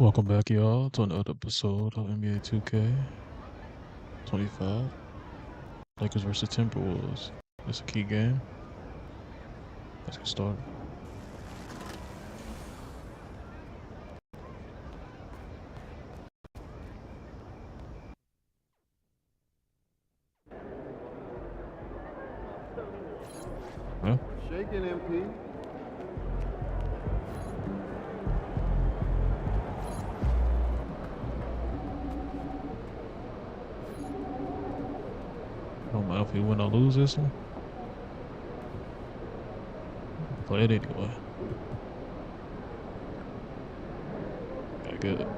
Welcome back, y'all, to another episode of NBA 2K 25. Lakers versus TimberWolves. It's a key game. Let's get started. Yeah. Shaking MP. I don't know if we win or lose this one. Play it anyway. Gotta get it.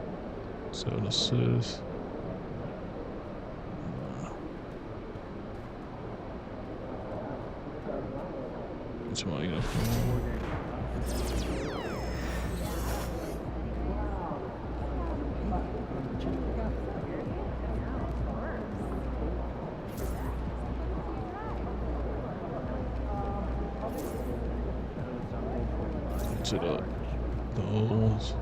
7 assists. It's my uniform. To the old ones.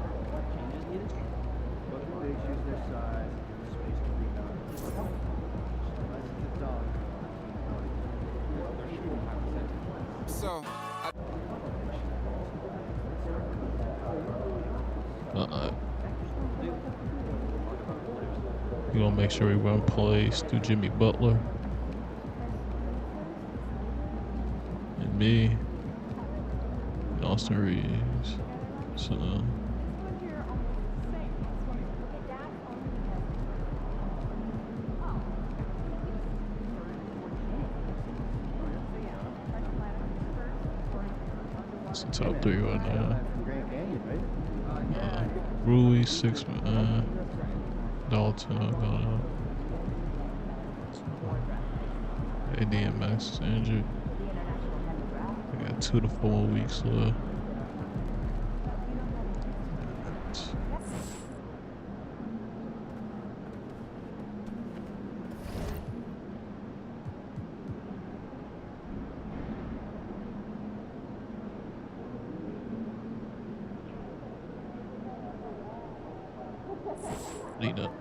We're gonna make sure we run plays through Jimmy Butler and me. Austin Reeves. So it's the top three right now. Rui, 6-man. Dalton gone out. AD and Max is injured. We got 2 to 4 weeks left. Lead up.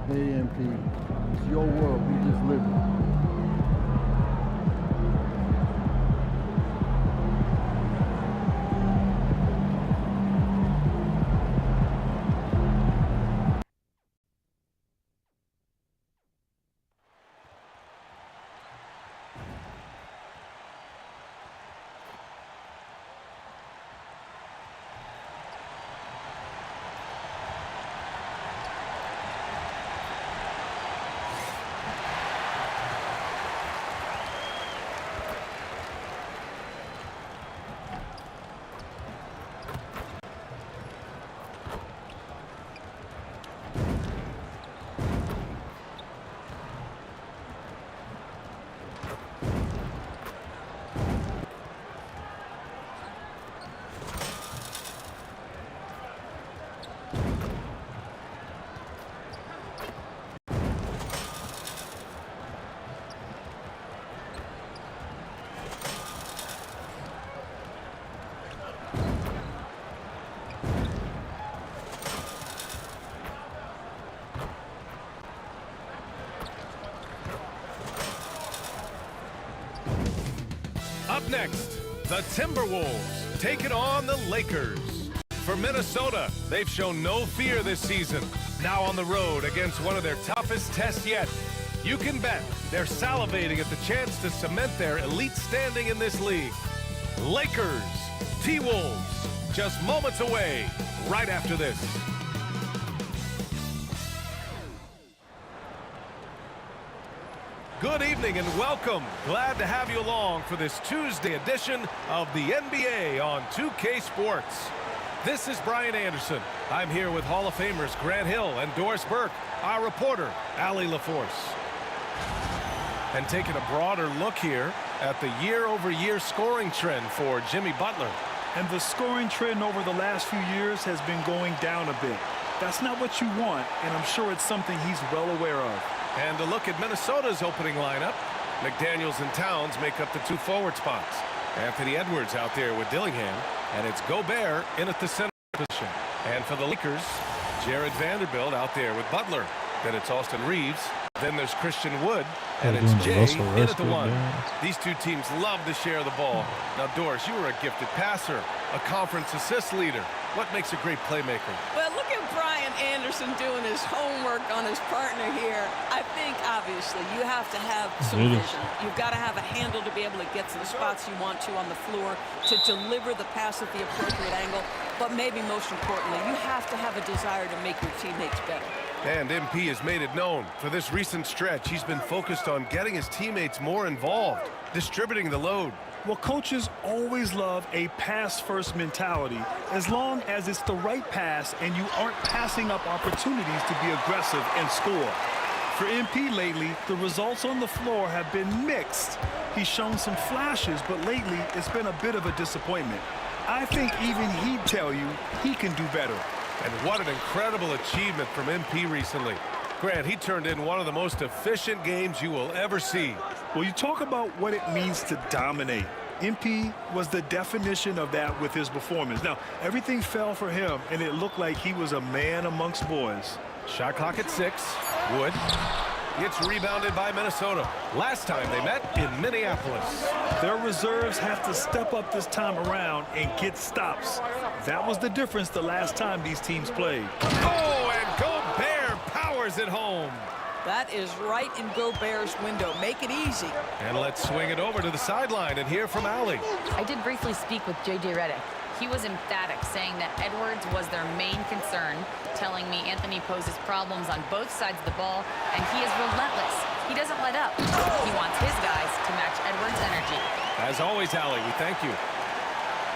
AMP. It's your world. We just live it. Up next, the TimberWolves taking on the Lakers. For Minnesota, they've shown no fear this season. Now on the road against one of their toughest tests yet, You can bet they're salivating at the chance to cement their elite standing in this league. Lakers, T-Wolves, just moments away right after this. Good evening and welcome. Glad to have you along for this Tuesday edition of the NBA on 2K Sports. This is Brian Anderson. I'm here with Hall of Famers Grant Hill and Doris Burke, our reporter, Allie LaForce. And taking a broader look here at the year-over-year scoring trend for Jimmy Butler. And the scoring trend over the last few years has been going down a bit. That's not what you want, and I'm sure it's something he's well aware of. And a look at Minnesota's opening lineup. McDaniels and Towns make up the two forward spots. Anthony Edwards out there with Dillingham, and it's Gobert in at the center position. And for the Lakers, Jared Vanderbilt out there with Butler. Then it's Austin Reeves. Then there's Christian Wood, and it's Jay in at the one. These two teams love to share the ball. Now, Doris, you were a gifted passer, a conference assist leader. What makes a great playmaker? Well, look at Brian Anderson doing his homework on his partner here. I think, obviously, you have to have some vision. You've got to have a handle to be able to get to the spots you want to on the floor, to deliver the pass at the appropriate angle. But maybe most importantly, you have to have a desire to make your teammates better. And MP has made it known. For this recent stretch, he's been focused on getting his teammates more involved, distributing the load. Well, coaches always love a pass-first mentality as long as it's the right pass and you aren't passing up opportunities to be aggressive and score. For MP lately, the results on the floor have been mixed. He's shown some flashes, but lately it's been a bit of a disappointment. I think even he'd tell you he can do better. And what an incredible achievement from MP recently. Grant, he turned in one of the most efficient games you will ever see. Well, you talk about what it means to dominate. MP was the definition of that with his performance. Now, everything fell for him, and it looked like he was a man amongst boys. Shot clock at 6. Wood gets rebounded by Minnesota. Last time they met in Minneapolis. Their reserves have to step up this time around and get stops. That was the difference the last time these teams played. Oh, and Gobert powers it home. That is right in Gobert's window. Make it easy. And let's swing it over to the sideline and hear from Allie. I did briefly speak with J.J. Redick. He was emphatic, saying that Edwards was their main concern, telling me Anthony poses problems on both sides of the ball, and he is relentless. He doesn't let up. He wants his guys to match Edwards' energy. As always, Allie, we thank you.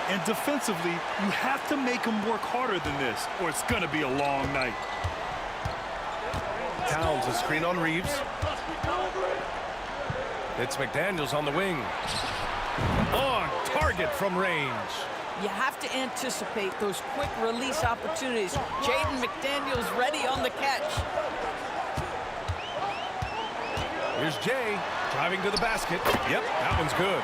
And defensively, you have to make them work harder than this, or it's going to be a long night. Towns a screen on Reeves. It's McDaniels on the wing. On target from range. You have to anticipate those quick release opportunities. Jaden McDaniels ready on the catch. Here's Jay driving to the basket. Yep, that one's good.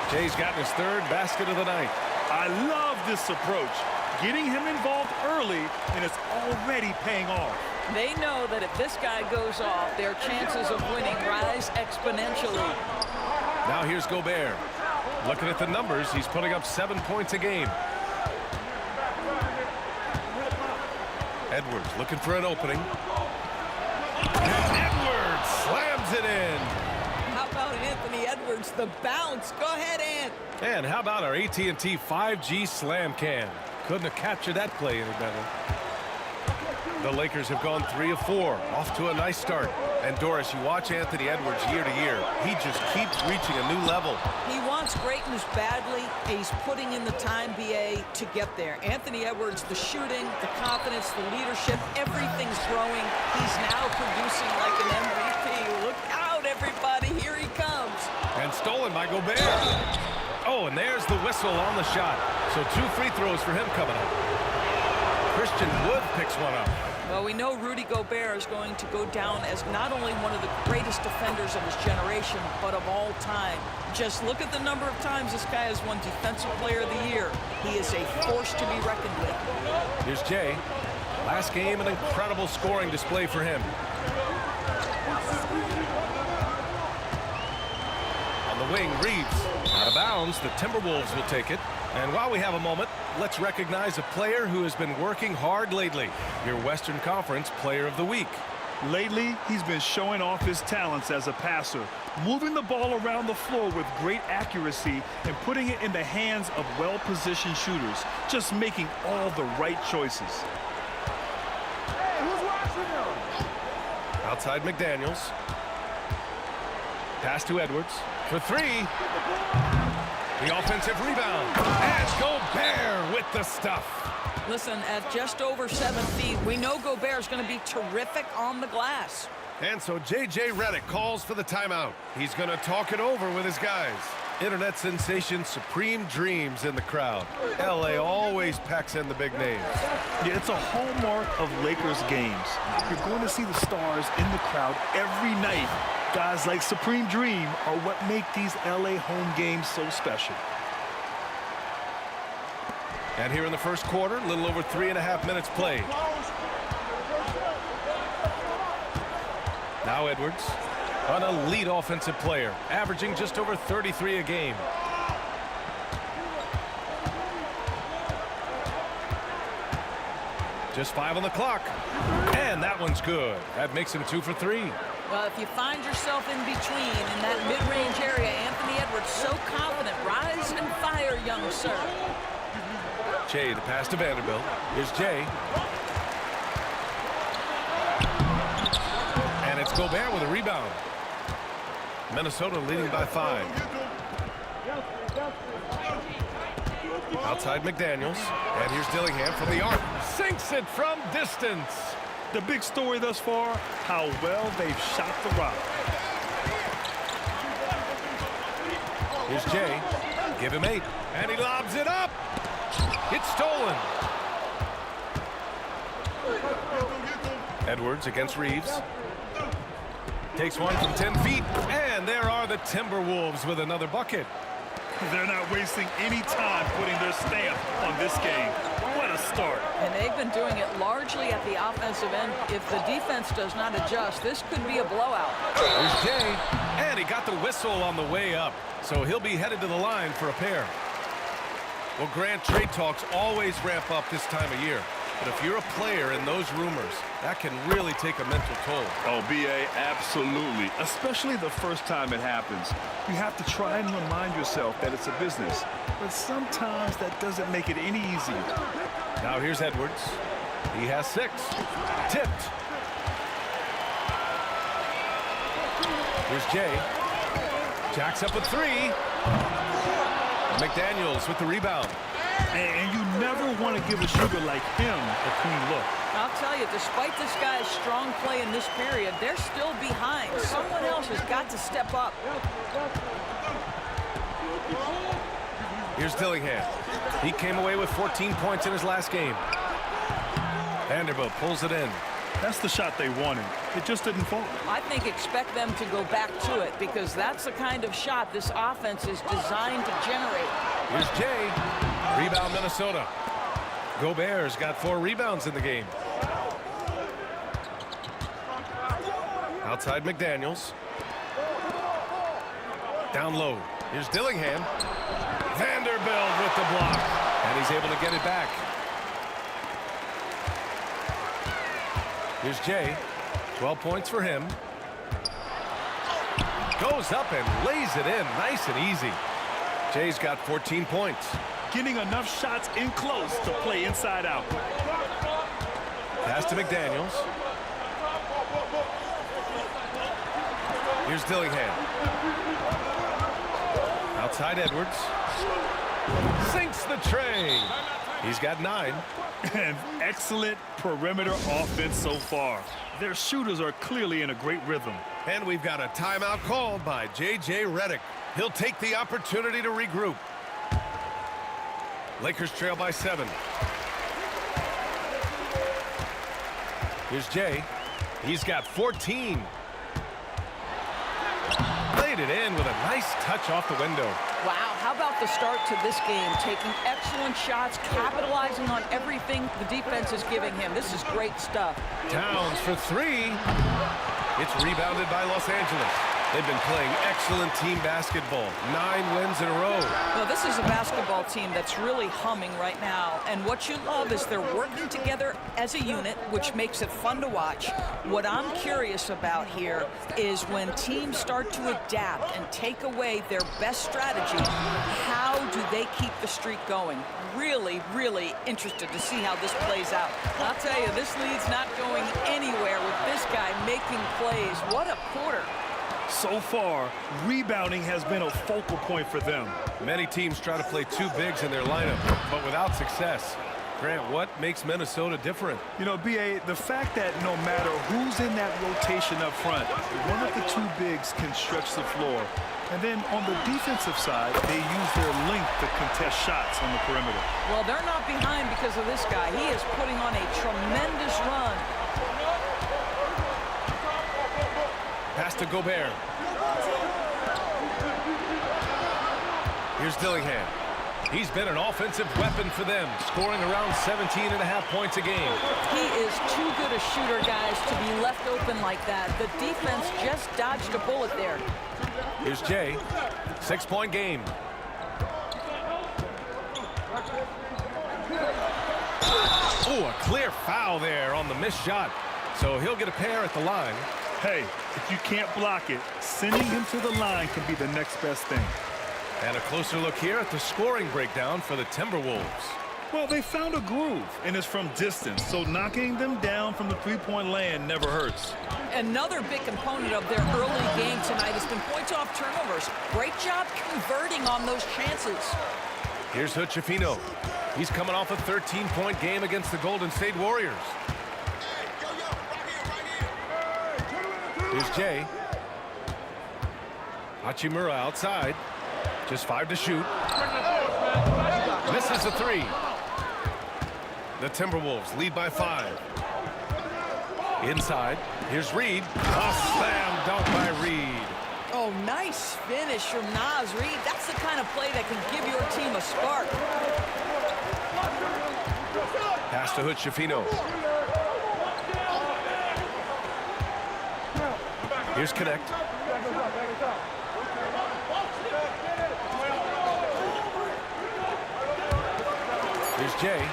Jay's gotten his third basket of the night. I love this approach. Getting him involved early, and it's already paying off. They know that if this guy goes off, their chances of winning rise exponentially. Now here's Gobert. Looking at the numbers, he's putting up 7 points a game. Edwards looking for an opening. And Edwards slams it in. How about Anthony Edwards, the bounce? Go ahead, Ant. And how about our AT&T 5G slam cam? Couldn't have captured that play any better. The Lakers have gone 3 of 4, off to a nice start. And Doris, you watch Anthony Edwards year to year. He just keeps reaching a new level. He wants greatness badly. He's putting in the time, BA, to get there. Anthony Edwards, the shooting, the confidence, the leadership, everything's growing. He's now producing like an MVP. Look out, everybody. Here he comes. And stolen by Gobert. Oh, and there's the whistle on the shot. So 2 free throws for him coming up. Christian Wood picks one up. Well, we know Rudy Gobert is going to go down as not only one of the greatest defenders of his generation, but of all time. Just look at the number of times this guy has won Defensive Player of the Year. He is a force to be reckoned with. Here's Jay. Last game, an incredible scoring display for him. On the wing, Reeves. Out of bounds, the Timberwolves will take it. And while we have a moment, let's recognize a player who has been working hard lately. Your Western Conference Player of the Week. Lately, he's been showing off his talents as a passer, moving the ball around the floor with great accuracy and putting it in the hands of well-positioned shooters, just making all the right choices. Hey, who's watching them? Outside McDaniels. Pass to Edwards for three. The offensive rebound. And Gobert with the stuff. Listen, at just over 7 feet, we know Gobert is going to be terrific on the glass. And so J.J. Redick calls for the timeout. He's going to talk it over with his guys. Internet sensation Supreme Dreams in the crowd. L.A. always packs in the big names. Yeah, it's a hallmark of Lakers games. You're going to see the stars in the crowd every night. Guys like Supreme Dream are what make these L.A. home games so special. And here in the first quarter, a little over 3.5 minutes played. Now Edwards, an elite offensive player, averaging just over 33 a game. Just 5 on the clock. And that one's good. That makes him 2 for 3. Well, if you find yourself in between in that mid-range area, Anthony Edwards so confident. Rise and fire, young sir. Jay, the pass to Vanderbilt. Here's Jay. And it's Gobert with a rebound. Minnesota leading by 5. Outside McDaniels. And here's Dillingham from the arc. Sinks it from distance. The big story thus far, how well they've shot the rock. Here's Jay. Give him 8. And he lobs it up. It's stolen. Edwards against Reeves. Takes one from 10 feet. And there are the Timberwolves with another bucket. They're not wasting any time putting their stamp on this game. What a start. And they've been doing it largely at the offensive end. If the defense does not adjust, this could be a blowout. Here's Jay. And he got the whistle on the way up. So he'll be headed to the line for a pair. Well, Grant, trade talks always ramp up this time of year. But if you're a player in those rumors, that can really take a mental toll. Oh, B.A., absolutely. Especially the first time it happens. You have to try and remind yourself that it's a business. But sometimes that doesn't make it any easier. Now here's Edwards. He has 6. Tipped. Here's Jay. Jacks up with 3. McDaniels with the rebound. And you never want to give a shooter like him a clean look. I'll tell you, despite this guy's strong play in this period, they're still behind. Someone else has got to step up. Here's Dillingham. He came away with 14 points in his last game. Vanderbilt pulls it in. That's the shot they wanted. It just didn't fall. I think expect them to go back to it because that's the kind of shot this offense is designed to generate. Here's Jay. Rebound Minnesota. Gobert's got 4 rebounds in the game. Outside McDaniels. Down low. Here's Dillingham. Vanderbilt with the block. And he's able to get it back. Here's Jay. 12 points for him. Goes up and lays it in nice and easy. Jay's got 14 points. Getting enough shots in close to play inside out. Pass to McDaniels. Here's Dillingham. Outside Edwards. Sinks the Trae. He's got 9. An excellent perimeter offense so far. Their shooters are clearly in a great rhythm. And we've got a timeout called by J.J. Redick. He'll take the opportunity to regroup. Lakers trail by 7. Here's Jay. He's got 14. Laid it in with a nice touch off the window. Wow, how about the start to this game? Taking excellent shots, capitalizing on everything the defense is giving him. This is great stuff. Towns for 3. It's rebounded by Los Angeles. They've been playing excellent team basketball. 9 wins in a row. Well, this is a basketball team that's really humming right now. And what you love is they're working together as a unit, which makes it fun to watch. What I'm curious about here is when teams start to adapt and take away their best strategy, how do they keep the streak going? Really, really interested to see how this plays out. I'll tell you, this lead's not going anywhere with this guy making plays. What a quarter. So far, rebounding has been a focal point for them. Many teams try to play 2 bigs in their lineup, but without success. Grant, what makes Minnesota different? You know, B.A., the fact that no matter who's in that rotation up front, one of the 2 bigs can stretch the floor. And then on the defensive side, they use their length to contest shots on the perimeter. Well, they're not behind because of this guy. He is putting on a tremendous run. Pass to Gobert. Here's Dillingham. He's been an offensive weapon for them, scoring around 17.5 points a game. He is too good a shooter, guys, to be left open like that. The defense just dodged a bullet there. Here's Jay. 6-point game. Oh, a clear foul there on the missed shot. So he'll get a pair at the line. Hey, if you can't block it, sending him to the line can be the next best thing. And a closer look here at the scoring breakdown for the Timberwolves. Well, they found a groove, and it's from distance, so knocking them down from the three-point land never hurts. Another big component of their early game tonight has been points off turnovers. Great job converting on those chances. Here's Hood-Schifino. He's coming off a 13-point game against the Golden State Warriors. Here's Jay. Hachimura outside. Just 5 to shoot. Misses the 3. The Timberwolves lead by 5. Inside. Here's Reed. A slam dunk by Reed. Oh, nice finish from Naz Reid. That's the kind of play that can give your team a spark. Pass to Hood-Schifino. Here's Connect. Here's Jay.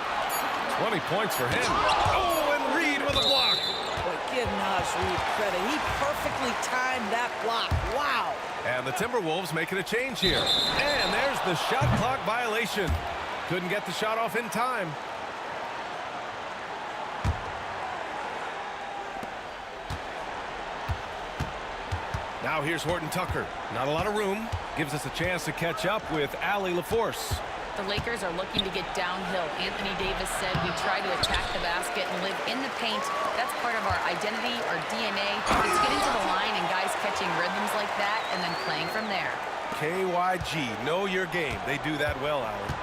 20 points for him. Oh, and Reed with a block. But give Naz Reid credit. He perfectly timed that block. Wow. And the Timberwolves making a change here. And there's the shot clock violation. Couldn't get the shot off in time. Now here's Horton Tucker. Not a lot of room. Gives us a chance to catch up with Allie LaForce. The Lakers are looking to get downhill. Anthony Davis said we try to attack the basket and live in the paint. That's part of our identity, our DNA. It's getting to the line and guys catching rhythms like that and then playing from there. KYG, know your game. They do that well, Allie.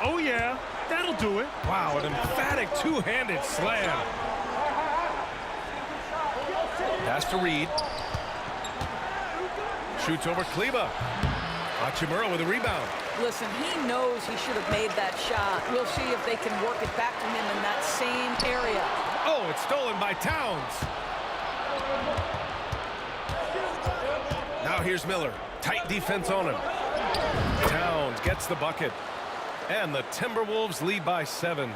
Oh, yeah. That'll do it. Wow, an emphatic two-handed slam. Pass to Reed. Shoots over Kleba. Hachimura with a rebound. Listen, he knows he should have made that shot. We'll see if they can work it back to him in that same area. Oh, it's stolen by Towns. Now here's Miller. Tight defense on him. Towns gets the bucket. And the Timberwolves lead by 7.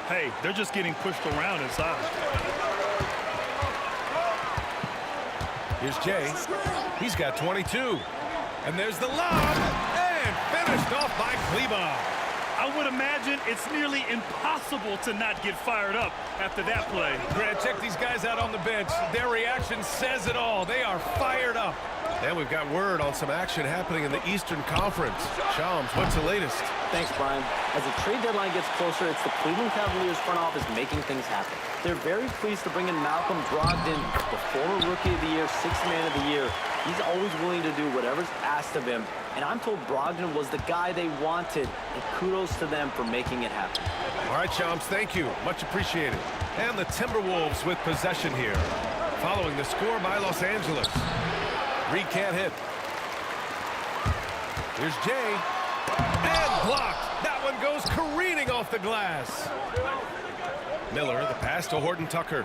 Hey, they're just getting pushed around inside. Here's Jay. He's got 22. And there's the lob. And finished off by Kleba. I would imagine it's nearly impossible to not get fired up after that play. Grant, check these guys out on the bench. Their reaction says it all. They are fired up. And we've got word on some action happening in the Eastern Conference. Shams, what's the latest? Thanks, Brian. As the trade deadline gets closer, it's the Cleveland Cavaliers front office making things happen. They're very pleased to bring in Malcolm Brogdon, the former Rookie of the Year, Sixth Man of the Year. He's always willing to do whatever's asked of him, and I'm told Brogdon was the guy they wanted, and kudos to them for making it happen. All right, Shams, thank you. Much appreciated. And the Timberwolves with possession here, following the score by Los Angeles. Reed can't hit. Here's Jay. And blocked. That one goes careening off the glass. Miller, the pass to Horton Tucker.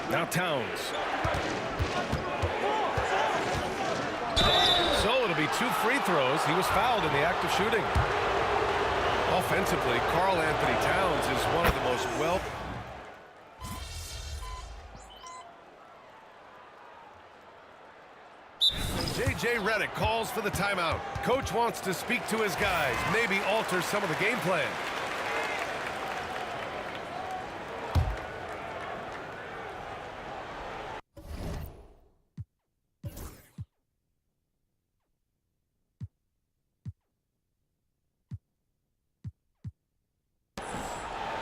Now Towns. 2 free throws. He was fouled in the act of shooting. Offensively, Karl Anthony Towns is one of the most well... J.J. Redick calls for the timeout. Coach wants to speak to his guys, maybe alter some of the game plan.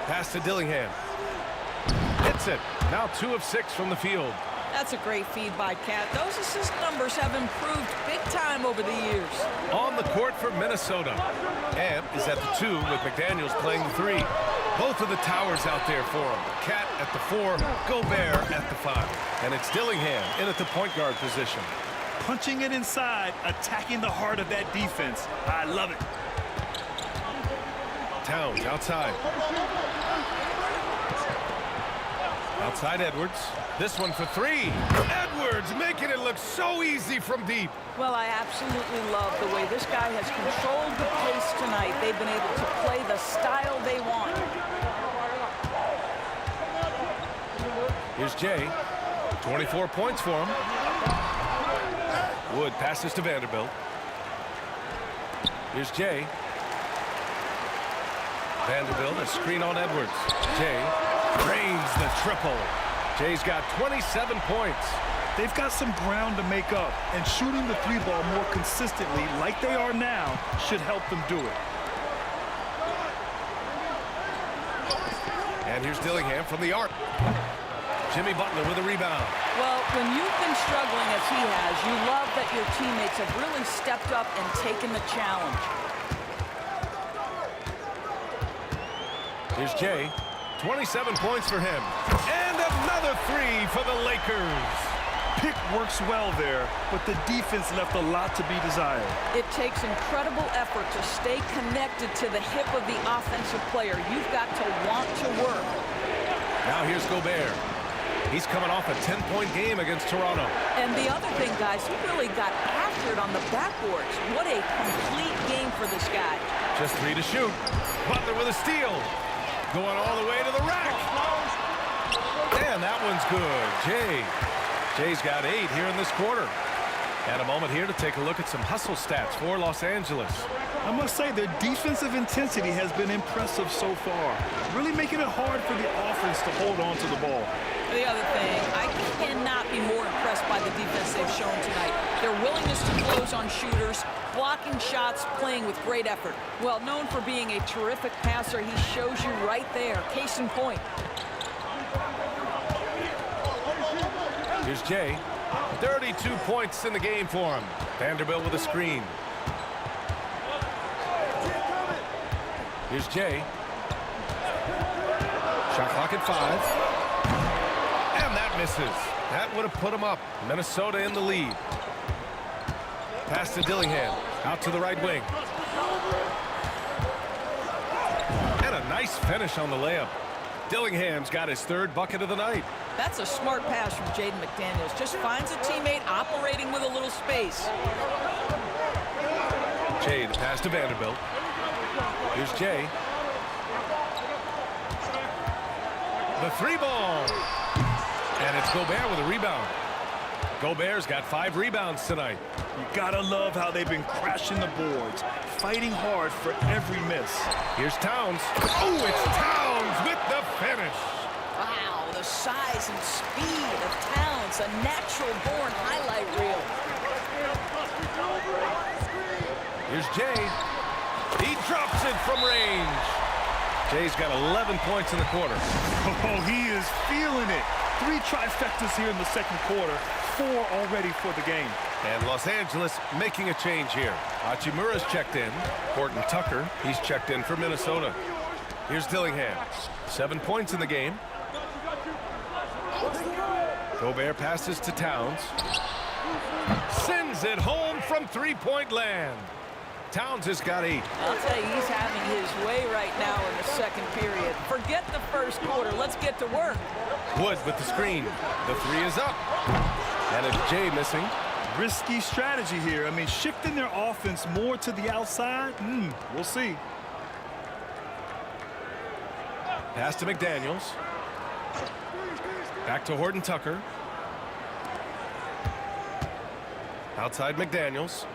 Pass to Dillingham. Hits it. Now 2 of 6 from the field. That's a great feed by Cat. Those assist numbers have improved big time over the years. On the court for Minnesota. Amp is at the 2 with McDaniels playing the 3. Both of the towers out there for him. Cat at the 4, Gobert at the 5. And it's Dillingham in at the point guard position. Punching it inside, attacking the heart of that defense. I love it. Towns outside. Outside Edwards. This one for 3. Edwards making it look so easy from deep. Well, I absolutely love the way this guy has controlled the pace tonight. They've been able to play the style they want. Here's Jay. 24 points for him. Wood passes to Vanderbilt. Here's Jay. Vanderbilt, a screen on Edwards. Jay drains the triple. Jay's got 27 points. They've got some ground to make up, and shooting the 3-ball more consistently like they are now should help them do it. And here's Dillingham from the arc. Jimmy Butler with a rebound. Well, when you've been struggling as he has, you love that your teammates have really stepped up and taken the challenge. Here's Jay. 27 points for him. And another 3 for the Lakers. Pick works well there, but the defense left a lot to be desired. It takes incredible effort to stay connected to the hip of the offensive player. You've got to want to work. Now here's Gobert. He's coming off a 10-point game against Toronto. And the other thing, guys, he really got after it on the backboards. What a complete game for this guy. Just 3 to shoot. Butler with a steal. Going all the way to the rack. And that one's good. Jay's got 8 here in this quarter. And a moment here to take a look at some hustle stats for Los Angeles. I must say their defensive intensity has been impressive so far, really making it hard for the offense to hold on to the ball. The other thing, I cannot be more impressed by the defense they've shown tonight. Their willingness to close on shooters, blocking shots, playing with great effort. Well, known for being a terrific passer, he shows you right there. Case in point. Here's Jay. 32 points in the game for him. Vanderbilt with a screen. Here's Jay. Shot clock at 5. And that misses. That would have put him up. Minnesota in the lead. Pass to Dillingham. Out to the right wing. And a nice finish on the layup. Dillingham's got his 3rd bucket of the night. That's a smart pass from Jaden McDaniels. Just finds a teammate operating with a little space. Jay, the pass to Vanderbilt. Here's Jay. The 3-ball. And it's Gobert with a rebound. Gobert's got 5 rebounds tonight. You gotta love how they've been crashing the boards, fighting hard for every miss. Here's Towns. Oh, it's Towns with the finish. Wow, the size and speed of Towns, a natural-born highlight reel. Here's Jay. He drops it from range. Jay's got 11 points in the quarter. Oh, he is feeling it. 3 trifectas here in the second quarter, 4 already for the game. And Los Angeles making a change here. Hachimura's checked in. Horton Tucker, he's checked in for Minnesota. Here's Dillingham. 7 points in the game. Gobert passes to Towns. Sends it home from 3-point land. Towns has got 8. I'll tell you, he's having his way right now in the second period. Forget the first quarter. Let's get to work. Wood with the screen. The 3 is up. And it's Jay missing. Risky strategy here. I mean, shifting their offense more to the outside, we'll see. Pass to McDaniels. Back to Horton Tucker. Outside McDaniels.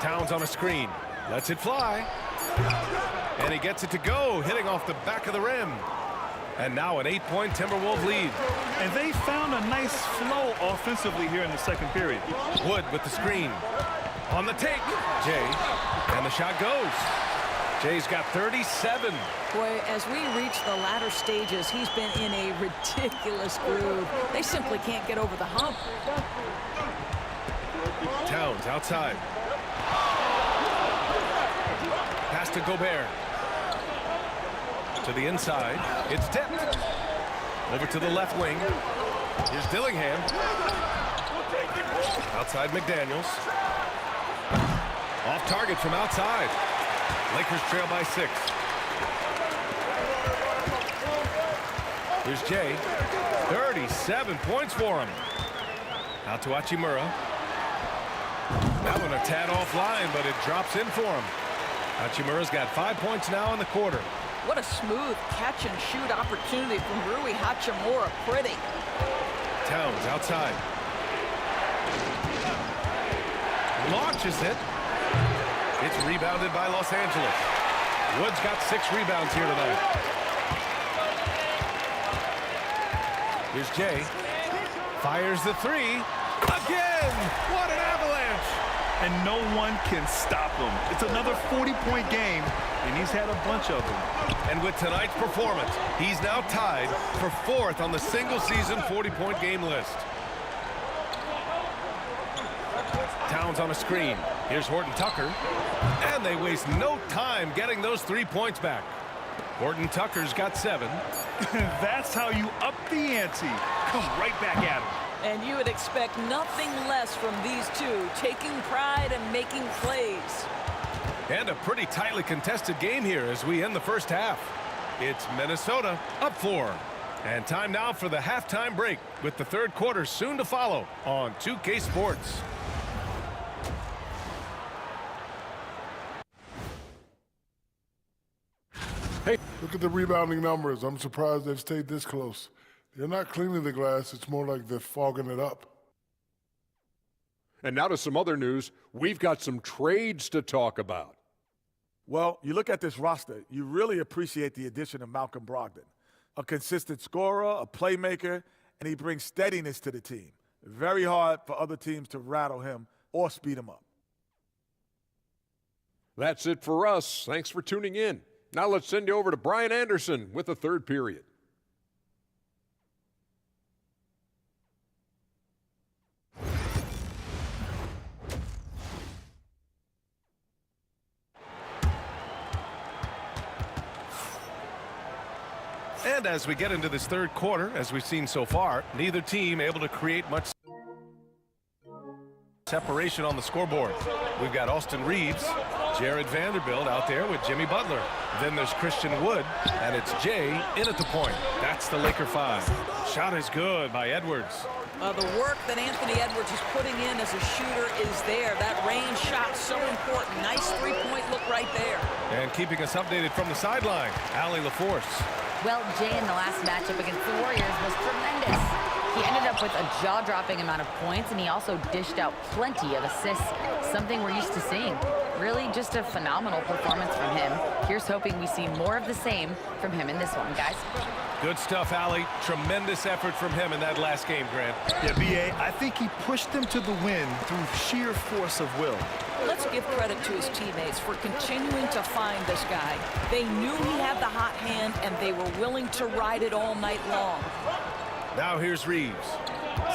Towns on a screen. Lets it fly. And he gets it to go, hitting off the back of the rim. And now an 8-point Timberwolves lead. And they found a nice flow offensively here in the second period. Wood with the screen. On the take. Jay. And the shot goes. Jay's got 37. Boy, as we reach the latter stages, he's been in a ridiculous groove. They simply can't get over the hump. Towns outside. Pass to Gobert. To the inside. It's tipped. Over to the left wing. Here's Dillingham. Outside McDaniels. Off target from outside. Lakers trail by 6. Here's Jay. 37 points for him. Out to Hachimura. That one a tad offline, but it drops in for him. Hachimura's got 5 points now in the quarter. What a smooth catch-and-shoot opportunity from Rui Hachimura. Pretty. Towns outside. Launches it. It's rebounded by Los Angeles. Wood's got 6 rebounds here tonight. Here's Jay. Fires the 3. Again! What an avalanche! And no one can stop him. It's another 40-point game, and he's had a bunch of them. And with tonight's performance, he's now tied for 4th on the single-season 40-point game list. Towns on a screen. Here's Horton Tucker. And they waste no time getting those 3 points back. Horton Tucker's got 7. That's how you up the ante. Come right back at him. And you would expect nothing less from these two, taking pride and making plays. And a pretty tightly contested game here as we end the first half. It's Minnesota up 4. And time now for the halftime break with the third quarter soon to follow on 2K Sports. Hey, look at the rebounding numbers. I'm surprised they've stayed this close. They're not cleaning the glass. It's more like they're fogging it up. And now to some other news. We've got some trades to talk about. Well, you look at this roster, you really appreciate the addition of Malcolm Brogdon. A consistent scorer, a playmaker, and he brings steadiness to the team. Very hard for other teams to rattle him or speed him up. That's it for us. Thanks for tuning in. Now let's send you over to Brian Anderson with the third period. And as we get into this third quarter, as we've seen so far, neither team able to create much separation on the scoreboard. We've got Austin Reeves, Jared Vanderbilt out there with Jimmy Butler. Then there's Christian Wood, and it's Jay in at the point. That's the Laker 5. Shot is good by Edwards. The work that Anthony Edwards is putting in as a shooter is there. That range shot so important. Nice three-point look right there. And keeping us updated from the sideline, Allie LaForce. Well, Jay in the last matchup against the Warriors was tremendous. He ended up with a jaw-dropping amount of points, and he also dished out plenty of assists, something we're used to seeing. Really just a phenomenal performance from him. Here's hoping we see more of the same from him in this one, guys. Good stuff, Allie. Tremendous effort from him in that last game, Grant. Yeah, B.A., I think he pushed them to the win through sheer force of will. Let's give credit to his teammates for continuing to find this guy. They knew he had the hot hand, and they were willing to ride it all night long. Now here's Reeves.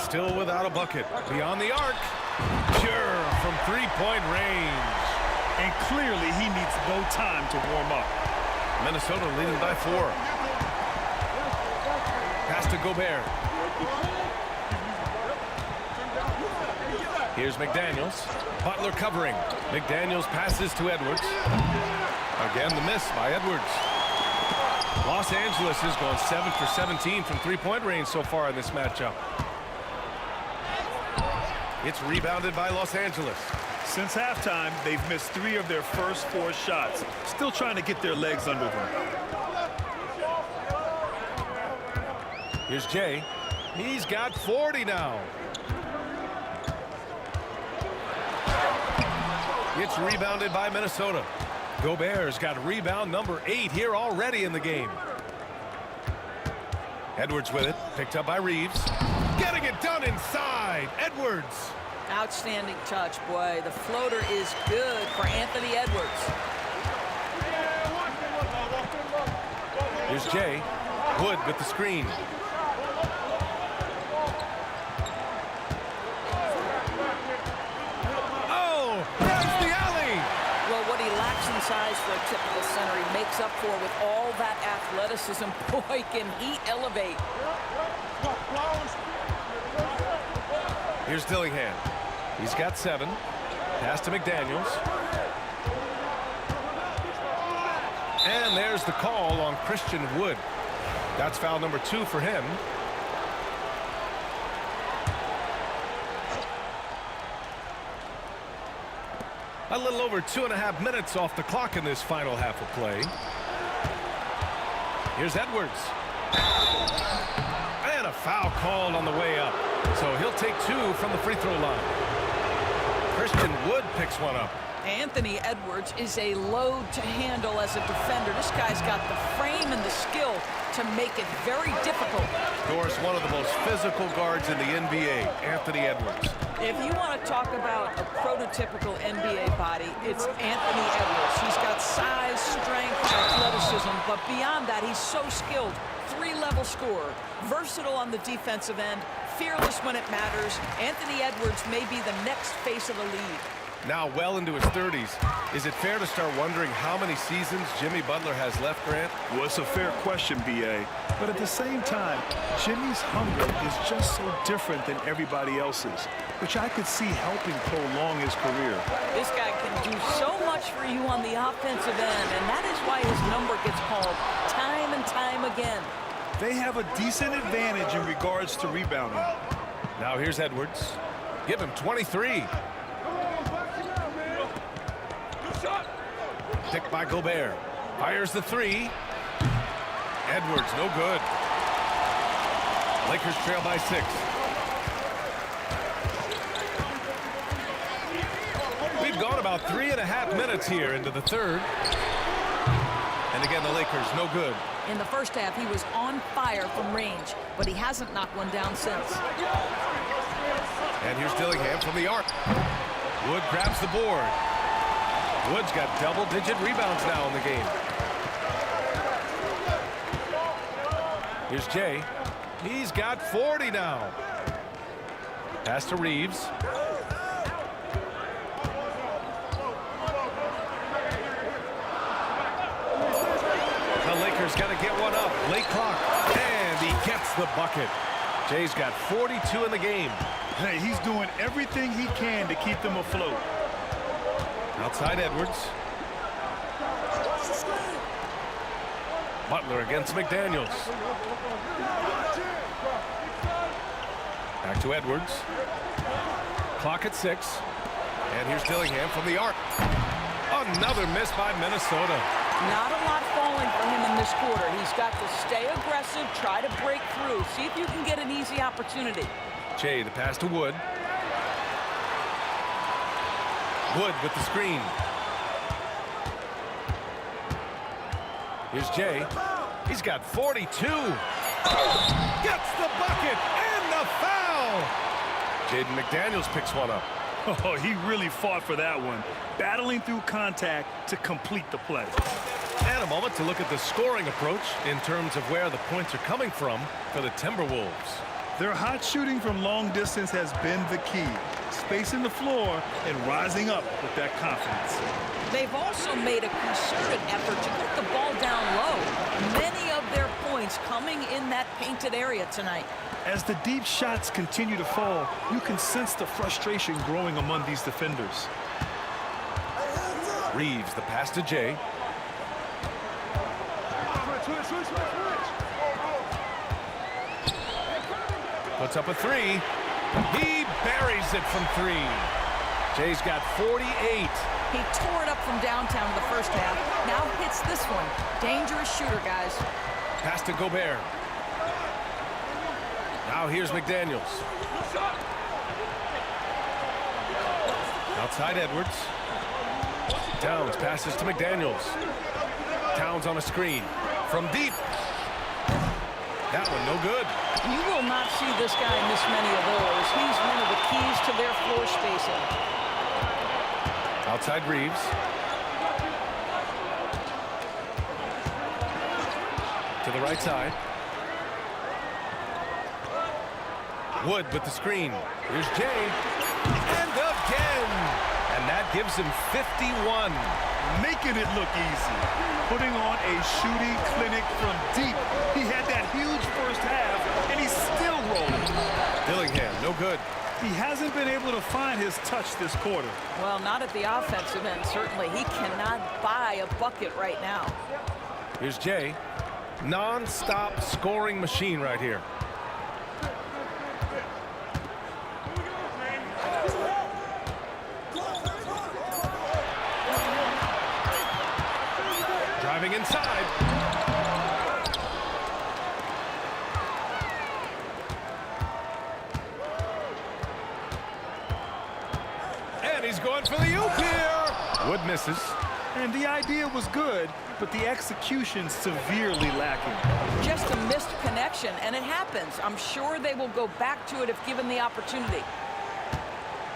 Still without a bucket. Beyond the arc. Sure, from three-point range. And clearly he needs no time to warm up. Minnesota leading by 4. Pass to Gobert. Here's McDaniels. Butler covering. McDaniels passes to Edwards. Again, the miss by Edwards. Los Angeles has gone 7 for 17 from three-point range so far in this matchup. It's rebounded by Los Angeles. Since halftime, they've missed 3 of their first 4 shots. Still trying to get their legs under them. Here's Jay. He's got 40 now. It's rebounded by Minnesota. Gobert's got rebound number 8 here already in the game. Edwards with it, picked up by Reeves. Getting it done inside. Edwards. Outstanding touch, boy. The floater is good for Anthony Edwards. Here's Jay. Wood with the screen. Oh, there's the alley. Well, what he lacks in size for a typical center, he makes up for with all that athleticism. Boy, can he elevate. Here's Dillingham. He's got 7. Pass to McDaniels. And there's the call on Christian Wood. That's foul number 2 for him. A little over 2.5 minutes off the clock in this final half of play. Here's Edwards. And a foul called on the way up. So he'll take 2 from the free throw line. Christian Wood picks one up. Anthony Edwards is a load to handle as a defender. This guy's got the frame and the skill to make it very difficult. Of course, one of the most physical guards in the NBA, Anthony Edwards. If you want to talk about a prototypical NBA body, it's Anthony Edwards. He's got size, strength, athleticism, but beyond that, he's so skilled. 3-level scorer, versatile on the defensive end, fearless when it matters. Anthony Edwards may be the next face of the league. Now well into his 30s. Is it fair to start wondering how many seasons Jimmy Butler has left, Grant? Well, it's a fair question, B.A. But at the same time, Jimmy's hunger is just so different than everybody else's, which I could see helping prolong his career. This guy can do so much for you on the offensive end, and that is why his number gets called time and time again. They have a decent advantage in regards to rebounding. Now here's Edwards. Give him 23. Picked by Gobert. Fires the 3. Edwards, no good. Lakers trail by 6. We've gone about 3.5 minutes here into the third. And again, the Lakers, no good. In the first half, he was on fire from range, but he hasn't knocked one down since. And here's Dillingham from the arc. Wood grabs the board. Wood's got double-digit rebounds now in the game. Here's Jay. He's got 40 now. Pass to Reeves. The Lakers got to get one up. Late clock. And he gets the bucket. Jay's got 42 in the game. Hey, he's doing everything he can to keep them afloat. Outside Edwards. Butler against McDaniels. Back to Edwards. Clock at 6. And here's Dillingham from the arc. Another miss by Minnesota. Not a lot falling for him in this quarter. He's got to stay aggressive, try to break through. See if you can get an easy opportunity. Jay, the pass to Wood. Wood with the screen. Here's Jay. He's got 42. Gets the bucket and the foul. Jaden McDaniels picks one up. Oh, he really fought for that one. Battling through contact to complete the play. And a moment to look at the scoring approach in terms of where the points are coming from for the Timberwolves. Their hot shooting from long distance has been the key. Spacing the floor and rising up with that confidence. They've also made a concerted effort to get the ball down low. Many of their points coming in that painted area tonight. As the deep shots continue to fall, you can sense the frustration growing among these defenders. Reeves, the pass to Jay. Puts up a 3. He buries it from 3. Jay's got 48. He tore it up from downtown in the first half. Now hits this one. Dangerous shooter, guys. Pass to Gobert. Now here's McDaniels. Outside Edwards. Towns passes to McDaniels. Towns on a screen. From deep. That one no good. You will not see this guy miss many of those. He's one of the keys to their floor spacing. Outside Reeves. To the right side. Wood with the screen. Here's Jay. And again. And that gives him 51. Making it look easy. Putting on a shooting clinic from deep. He had that huge first half, and he's still rolling. Dillingham, no good. He hasn't been able to find his touch this quarter. Well, not at the offensive end, certainly. He cannot buy a bucket right now. Here's Jay. Non-stop scoring machine right here. Driving inside. And he's going for the oop here. Wood misses. And the idea was good, but the execution severely lacking. Just a missed connection, and it happens. I'm sure they will go back to it if given the opportunity.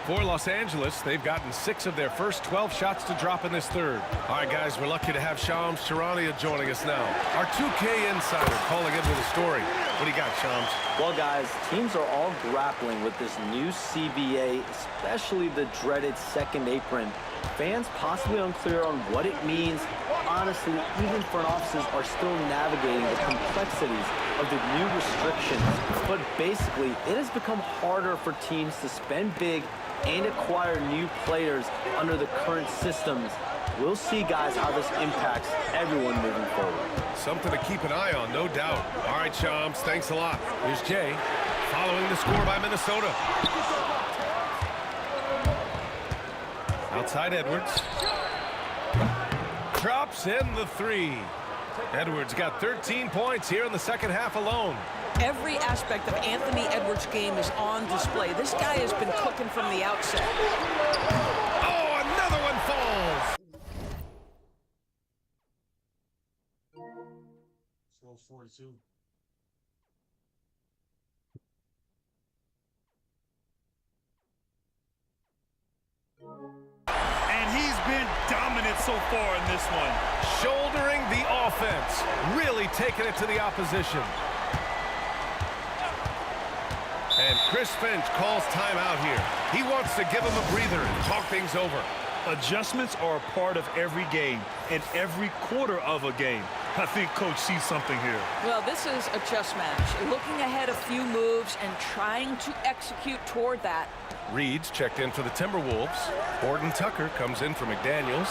For Los Angeles, they've gotten 6 of their first 12 shots to drop in this third. All right, guys, we're lucky to have Shams Charania joining us now. Our 2K insider calling in with a story. What do you got, Shams? Well, guys, teams are all grappling with this new CBA, especially the dreaded second apron. Fans possibly unclear on what it means. Honestly, even front offices are still navigating the complexities of the new restrictions. But basically, it has become harder for teams to spend big and acquire new players under the current systems. We'll see, guys, how this impacts everyone moving forward. Something to keep an eye on, no doubt. All right, Shams, thanks a lot. Here's Jay, following the score by Minnesota. Outside Edwards. Drops in the 3. Edwards got 13 points here in the second half alone. Every aspect of Anthony Edwards' game is on display. This guy has been cooking from the outset. Oh, another one falls. 12:42. And he's been dominant so far in this one. Shouldering the offense. Really taking it to the opposition. And Chris Finch calls timeout here. He wants to give him a breather and talk things over. Adjustments are a part of every game and every quarter of a game. I think Coach sees something here. Well, this is a chess match. Looking ahead a few moves and trying to execute toward that. Reed's checked in for the Timberwolves. Gordon Tucker comes in for McDaniels.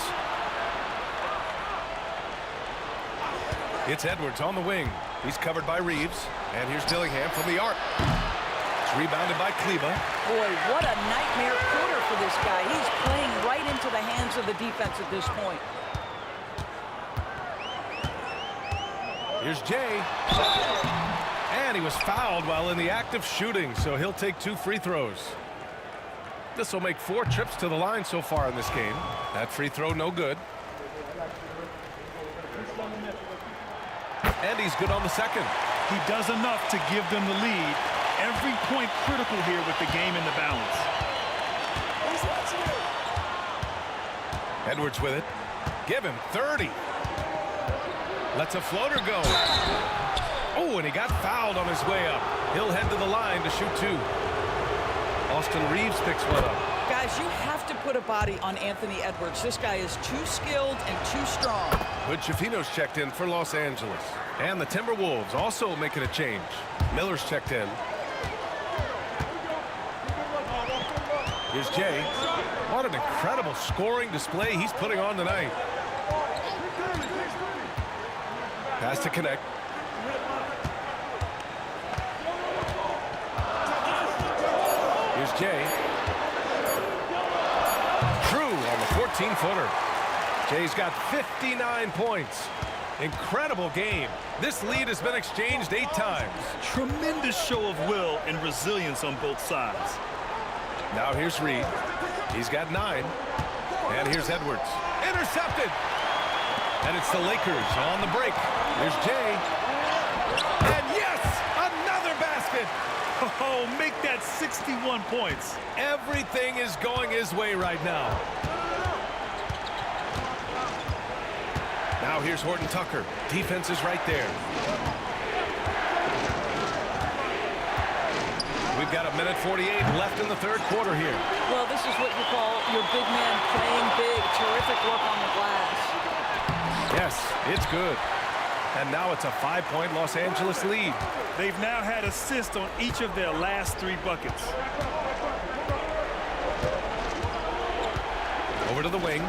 It's Edwards on the wing. He's covered by Reeves. And here's Dillingham from the arc. It's rebounded by Kleba. Boy, what a nightmare quarter for this guy. He's playing right into the hands of the defense at this point. Here's Jay. And he was fouled while in the act of shooting, so he'll take 2 free throws. This will make 4 trips to the line so far in this game. That free throw no good. And he's good on the second. He does enough to give them the lead. Every point critical here with the game in the balance. Edwards with it. Give him 30. Lets a floater go. Oh, and he got fouled on his way up. He'll head to the line to shoot 2. Austin Reeves picks one up. Guys, you have to put a body on Anthony Edwards. This guy is too skilled and too strong. Hood Schifino's checked in for Los Angeles. And the Timberwolves also making a change. Miller's checked in. Here's Jay. What an incredible scoring display he's putting on tonight. Pass to connect. Here's Jay. through on the 14-footer. Jay's got 59 points. Incredible game. This lead has been exchanged 8 times. Tremendous show of will and resilience on both sides. Now here's Reed. He's got 9. And here's Edwards. Intercepted. And it's the Lakers on the break. Here's Jay. And yes, another basket. Oh, make that 61 points. Everything is going his way right now. Now here's Horton Tucker. Defense is right there. We've got 1:48 left in the third quarter here. Well, this is what you call your big man playing big. Terrific work on the glass. Yes, it's good. And now it's a 5-point Los Angeles lead. They've now had assists on each of their last 3 buckets. Over to the wing.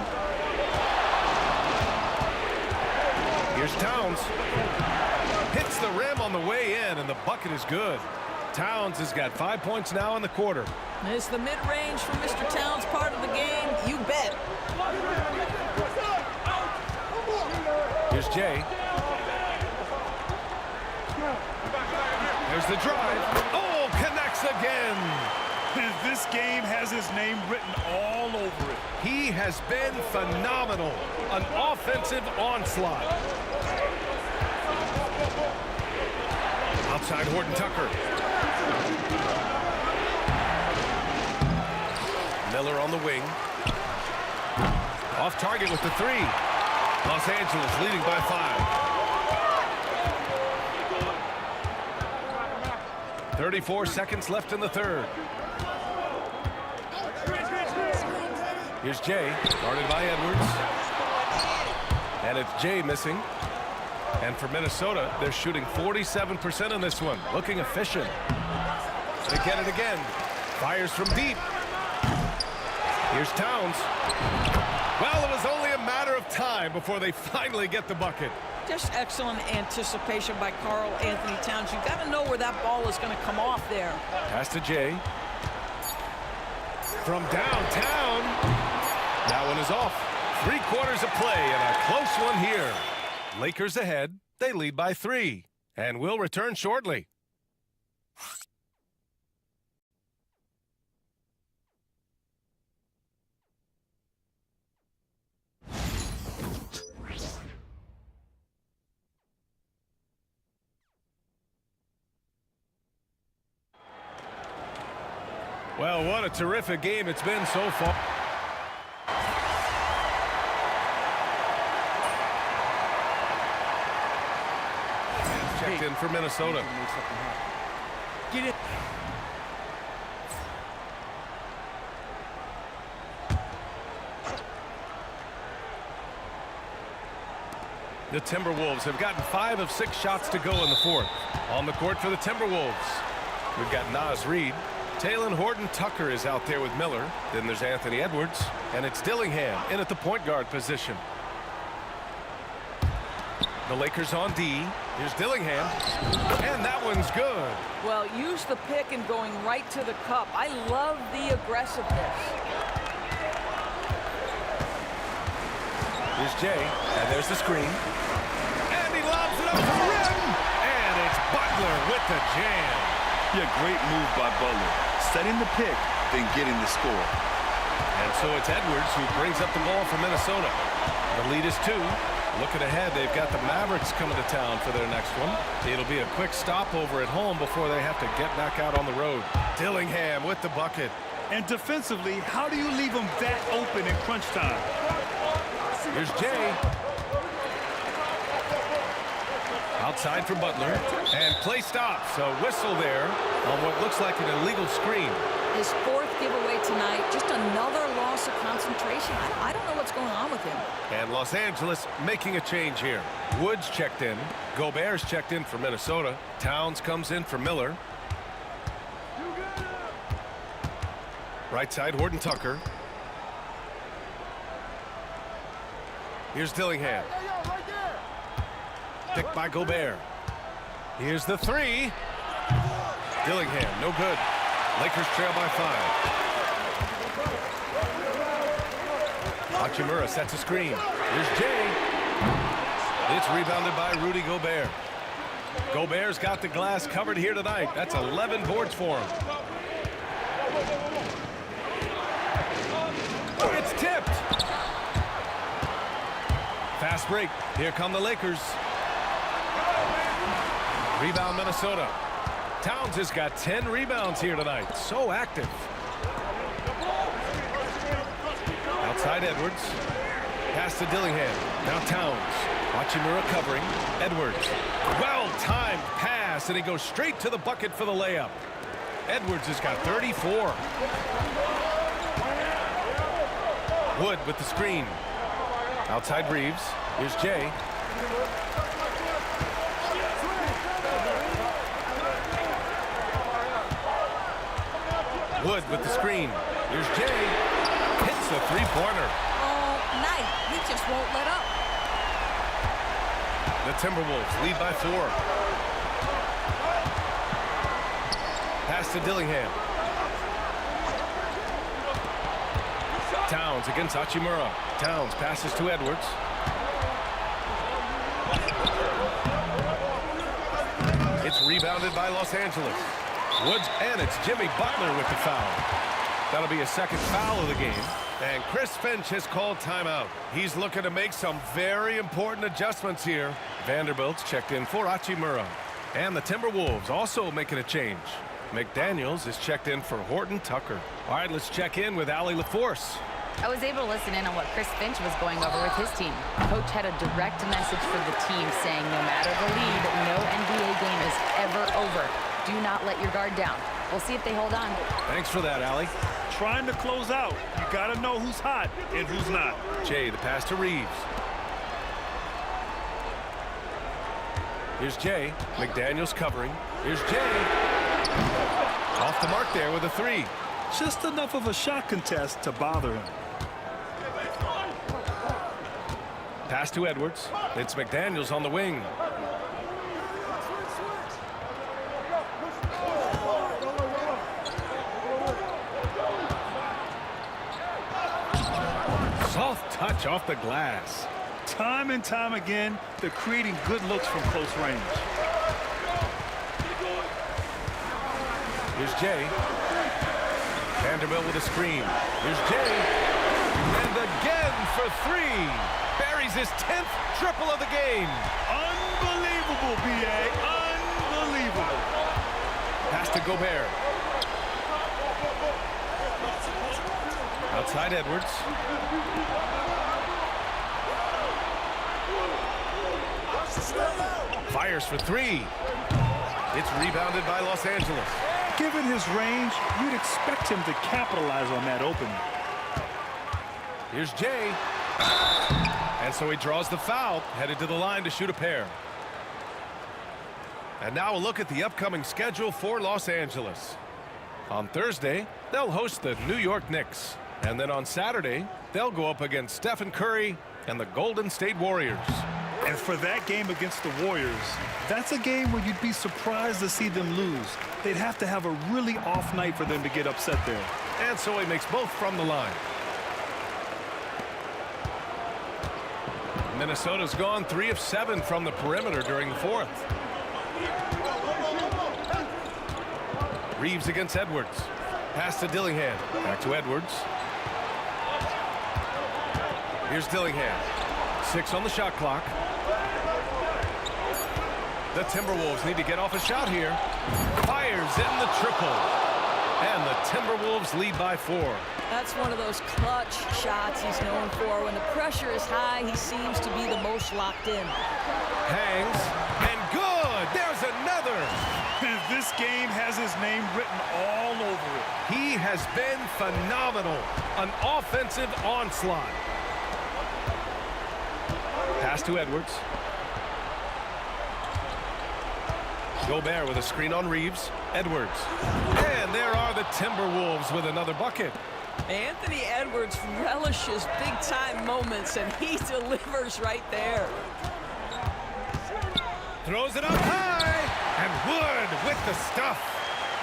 Here's Towns. Hits the rim on the way in, and the bucket is good. Towns has got 5 points now in the quarter. It's the mid-range for Mr. Towns part of the game. You bet. Here's Jay. There's the drive. Oh, connects again. This game has his name written all over it. He has been phenomenal. An offensive onslaught. Outside Horton Tucker. Miller on the wing. Off target with the 3. Los Angeles leading by 5. 34 seconds left in the third. Here's Jay, guarded by Edwards. And it's Jay missing. And for Minnesota, they're shooting 47% in this one. Looking efficient. They get it again. Fires from deep. Here's Towns. Well, it was only a matter of time before they finally get the bucket. Just excellent anticipation by Karl Anthony Towns. You've got to know where that ball is going to come off there. Pass to Jay. From downtown. That one is off. 3 quarters of play and a close one here. Lakers ahead. They lead by 3. And will return shortly. Well, what a terrific game it's been so far. Checked in for Minnesota. Get it. The Timberwolves have gotten 5 of 6 shots to go in the fourth. On the court for the Timberwolves, we've got Naz Reid. Talen Horton-Tucker is out there with Miller. Then there's Anthony Edwards. And it's Dillingham in at the point guard position. The Lakers on D. Here's Dillingham. And that one's good. Well, use the pick and going right to the cup. I love the aggressiveness. Here's Jay. And there's the screen. And he lobs it up to the rim. And it's Butler with the jam. Yeah, great move by Butler. Setting the pick, then getting the score. And so it's Edwards who brings up the ball for Minnesota. The lead is 2. Looking ahead, they've got the Mavericks coming to town for their next one. It'll be a quick stopover at home before they have to get back out on the road. Dillingham with the bucket. And defensively, how do you leave them that open in crunch time? Here's Jay. Outside for Butler. And play stops. A whistle there on what looks like an illegal screen. His 4th giveaway tonight. Just another loss of concentration. I don't know what's going on with him. And Los Angeles making a change here. Woods checked in. Gobert's checked in for Minnesota. Towns comes in for Miller. Right side, Horton Tucker. Here's Dillingham. Picked by Gobert. Here's the 3. Dillingham, no good. Lakers trail by 5. Hachimura sets a screen. Here's Jay. It's rebounded by Rudy Gobert. Gobert's got the glass covered here tonight. That's 11 boards for him. It's tipped. Fast break. Here come the Lakers. Rebound Minnesota. Towns has got 10 rebounds here tonight. So active. Outside Edwards. Pass to Dillingham. Now Towns. Hachimura covering. Edwards. Well-timed pass, and he goes straight to the bucket for the layup. Edwards has got 34. Wood with the screen. Outside Reeves. Here's Jay. Wood with the screen. Here's Jay. Hits the three-pointer. All night. He just won't let up. The Timberwolves lead by 4. Pass to Dillingham. Towns against Hachimura. Towns passes to Edwards. It's rebounded by Los Angeles. Woods, and it's Jimmy Butler with the foul. That'll be a second foul of the game. And Chris Finch has called timeout. He's looking to make some very important adjustments here. Vanderbilt's checked in for Hachimura. And the Timberwolves also making a change. McDaniels is checked in for Horton Tucker. All right, let's check in with Allie LaForce. I was able to listen in on what Chris Finch was going over with his team. Coach had a direct message for the team saying no matter the lead, no NBA game is ever over. Do not let your guard down. We'll see if they hold on. Thanks for that, Allie. Trying to close out. You got to know who's hot and who's not. Jay, the pass to Reeves. Here's Jay. McDaniels covering. Here's Jay. Off the mark there with a 3. Just enough of a shot contest to bother him. Pass to Edwards. It's McDaniels on the wing. Soft touch off the glass. Time and time again, they're creating good looks from close range. Here's Jay. Vanderbilt with a screen. Here's Jay. And again for 3. Buries his 10th triple of the game. Unbelievable, B.A. Unbelievable. Pass to Gobert. Outside Edwards. Fires for 3. It's rebounded by Los Angeles. Given his range, you'd expect him to capitalize on that opening. Here's Jay. And so he draws the foul, headed to the line to shoot a pair. And now a look at the upcoming schedule for Los Angeles. On Thursday, they'll host the New York Knicks. And then on Saturday, they'll go up against Stephen Curry and the Golden State Warriors. And for that game against the Warriors, that's a game where you'd be surprised to see them lose. They'd have to have a really off night for them to get upset there. And so he makes both from the line. Minnesota's gone 3 of 7 from the perimeter during the 4th. Reeves against Edwards. Pass to Dillingham. Back to Edwards. Here's Dillingham. 6 on the shot clock. The Timberwolves need to get off a shot here. Fires in the triple. And the Timberwolves lead by 4. That's one of those clutch shots he's known for. When the pressure is high, he seems to be the most locked in. Hangs. And good. There's another. This game has his name written all over it. He has been phenomenal. An offensive onslaught. Pass to Edwards. Gobert with a screen on Reeves. Edwards. And there are the Timberwolves with another bucket. Anthony Edwards relishes big-time moments, and he delivers right there. Throws it up high. And Wood with the stuff.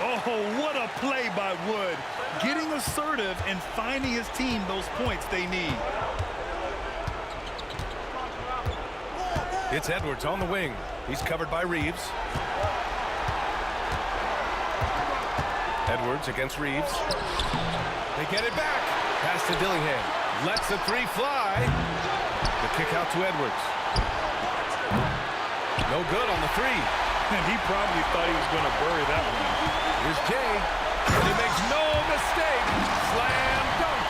Oh, what a play by Wood. Getting assertive and finding his team those points they need. It's Edwards on the wing. He's covered by Reeves. Edwards against Reeves. They get it back. Pass to Dillingham. Lets the three fly. The kick out to Edwards. No good on the three. And he probably thought he was going to bury that one. Here's Jay. And he makes no mistake. Slam dunk.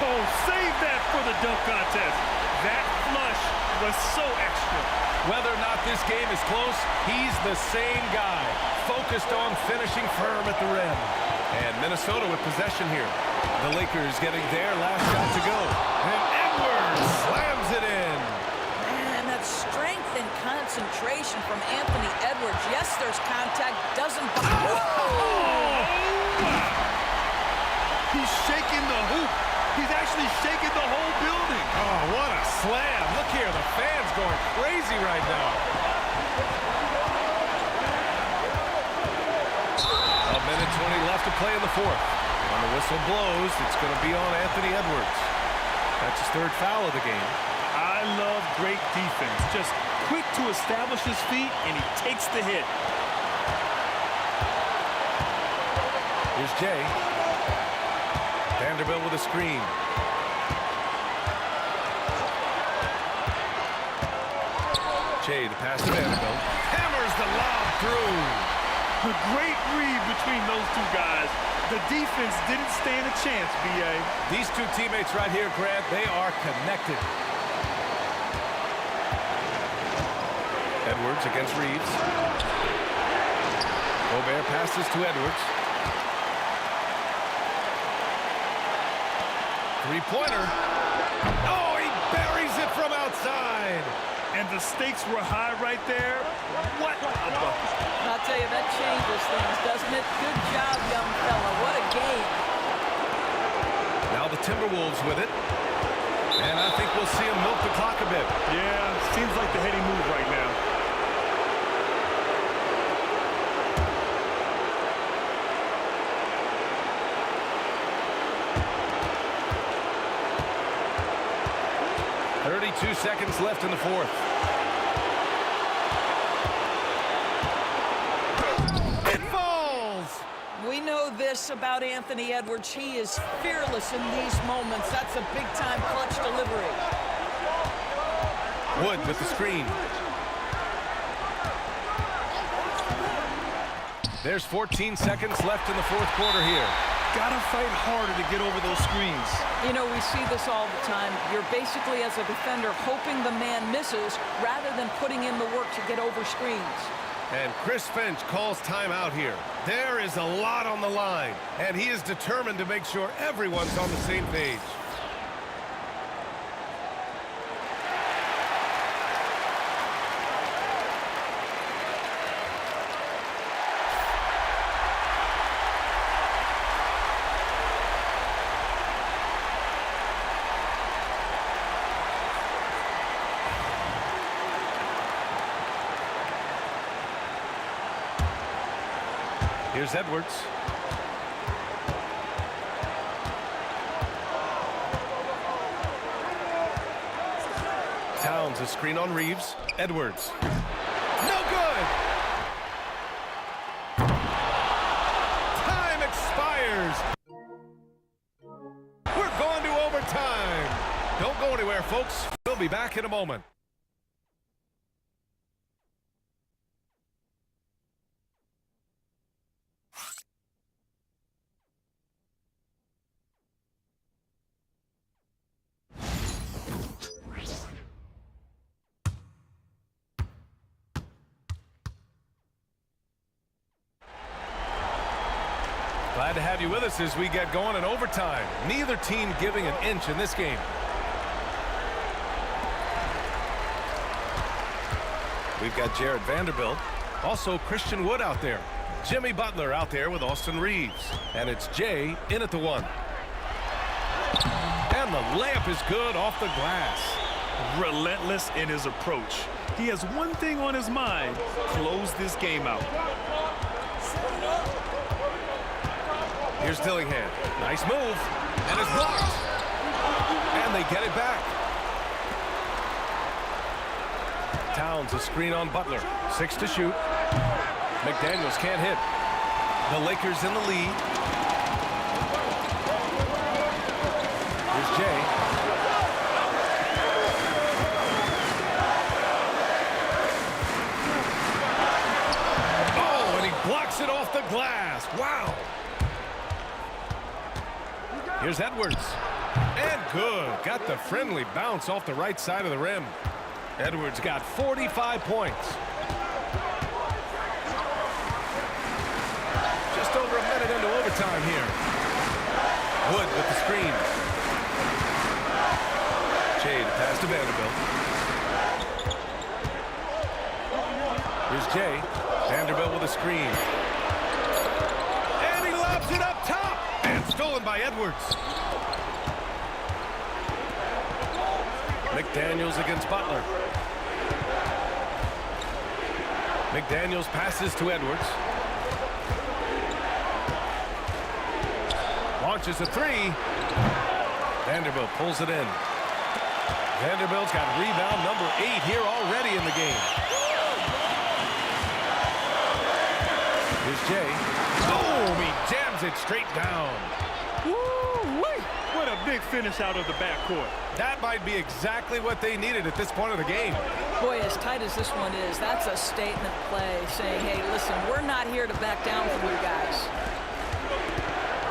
Oh, save that for the dunk contest. That flush was so extra. Whether or not this game is close, he's the same guy. Focused on finishing firm at the rim. And Minnesota with possession here. The Lakers getting their last shot to go. And Edwards slams it in. Man, that strength and concentration from Anthony Edwards. Yes, there's contact. Doesn't... He's shaking the hoop. He's actually shaking the whole building. Oh, what a slam. Look here, the fans going crazy right now. A minute 20 left to play in the fourth. When the whistle blows, it's going to be on Anthony Edwards. That's his third foul of the game. I love great defense. Just quick to establish his feet, and he takes the hit. Here's Jay. Vanderbilt with a screen. Jay, the pass to Vanderbilt. Hammers the lob through. A great read between those two guys. The defense didn't stand a chance, B.A. These two teammates right here, Grant, they are connected. Edwards against Reeves. Gobert passes to Edwards. Three-pointer. Oh, he buries it from outside. And the stakes were high right there. What a bucket. I'll tell you, that changes things, doesn't it? Good job, young fella. What a game. Now the TimberWolves with it. And I think we'll see him milk the clock a bit. Yeah, seems like the heady move right now. Two seconds left in the fourth. It falls! We know this about Anthony Edwards. He is fearless in these moments. That's a big-time clutch delivery. Wood with the screen. There's 14 seconds left in the fourth quarter here. Gotta fight harder to get over those screens. You know, we see this all the time. You're basically, as a defender, hoping the man misses rather than putting in the work to get over screens. And Chris Finch calls timeout here. There is a lot on the line, and he is determined to make sure everyone's on the same page. Here's Edwards. Towns a screen on Reeves. Edwards. No good! Time expires. We're going to overtime. Don't go anywhere, folks. We'll be back in a moment. Glad to have you with us as we get going in overtime. Neither team giving an inch in this game. We've got Jared Vanderbilt. Also Christian Wood out there. Jimmy Butler out there with Austin Reeves. And it's Jay in at the one. And the layup is good off the glass. Relentless in his approach. He has one thing on his mind: close this game out. Here's Dillingham. Nice move. And it's blocked. And they get it back. Towns a screen on Butler. 6 to shoot. McDaniels can't hit. The Lakers in the lead. Here's Jay. Oh, and he blocks it off the glass. Wow. Here's Edwards. And good. Got the friendly bounce off the right side of the rim. Edwards got 45 points. Just over a minute into overtime here. Wood with the screen. Jay to pass to Vanderbilt. Here's Jay. Vanderbilt with a screen. And he lobs it up top. And stolen by Edwards. McDaniels against Butler. McDaniels passes to Edwards. Launches a three. Vanderbilt pulls it in. Vanderbilt's got rebound number 8 here already in the game. Here's Jay. Boom! He jams it straight down. Woo-wee! What a big finish out of the backcourt. That might be exactly what they needed at this point of the game. Boy, as tight as this one is, that's a statement play saying, hey, listen, we're not here to back down from you guys.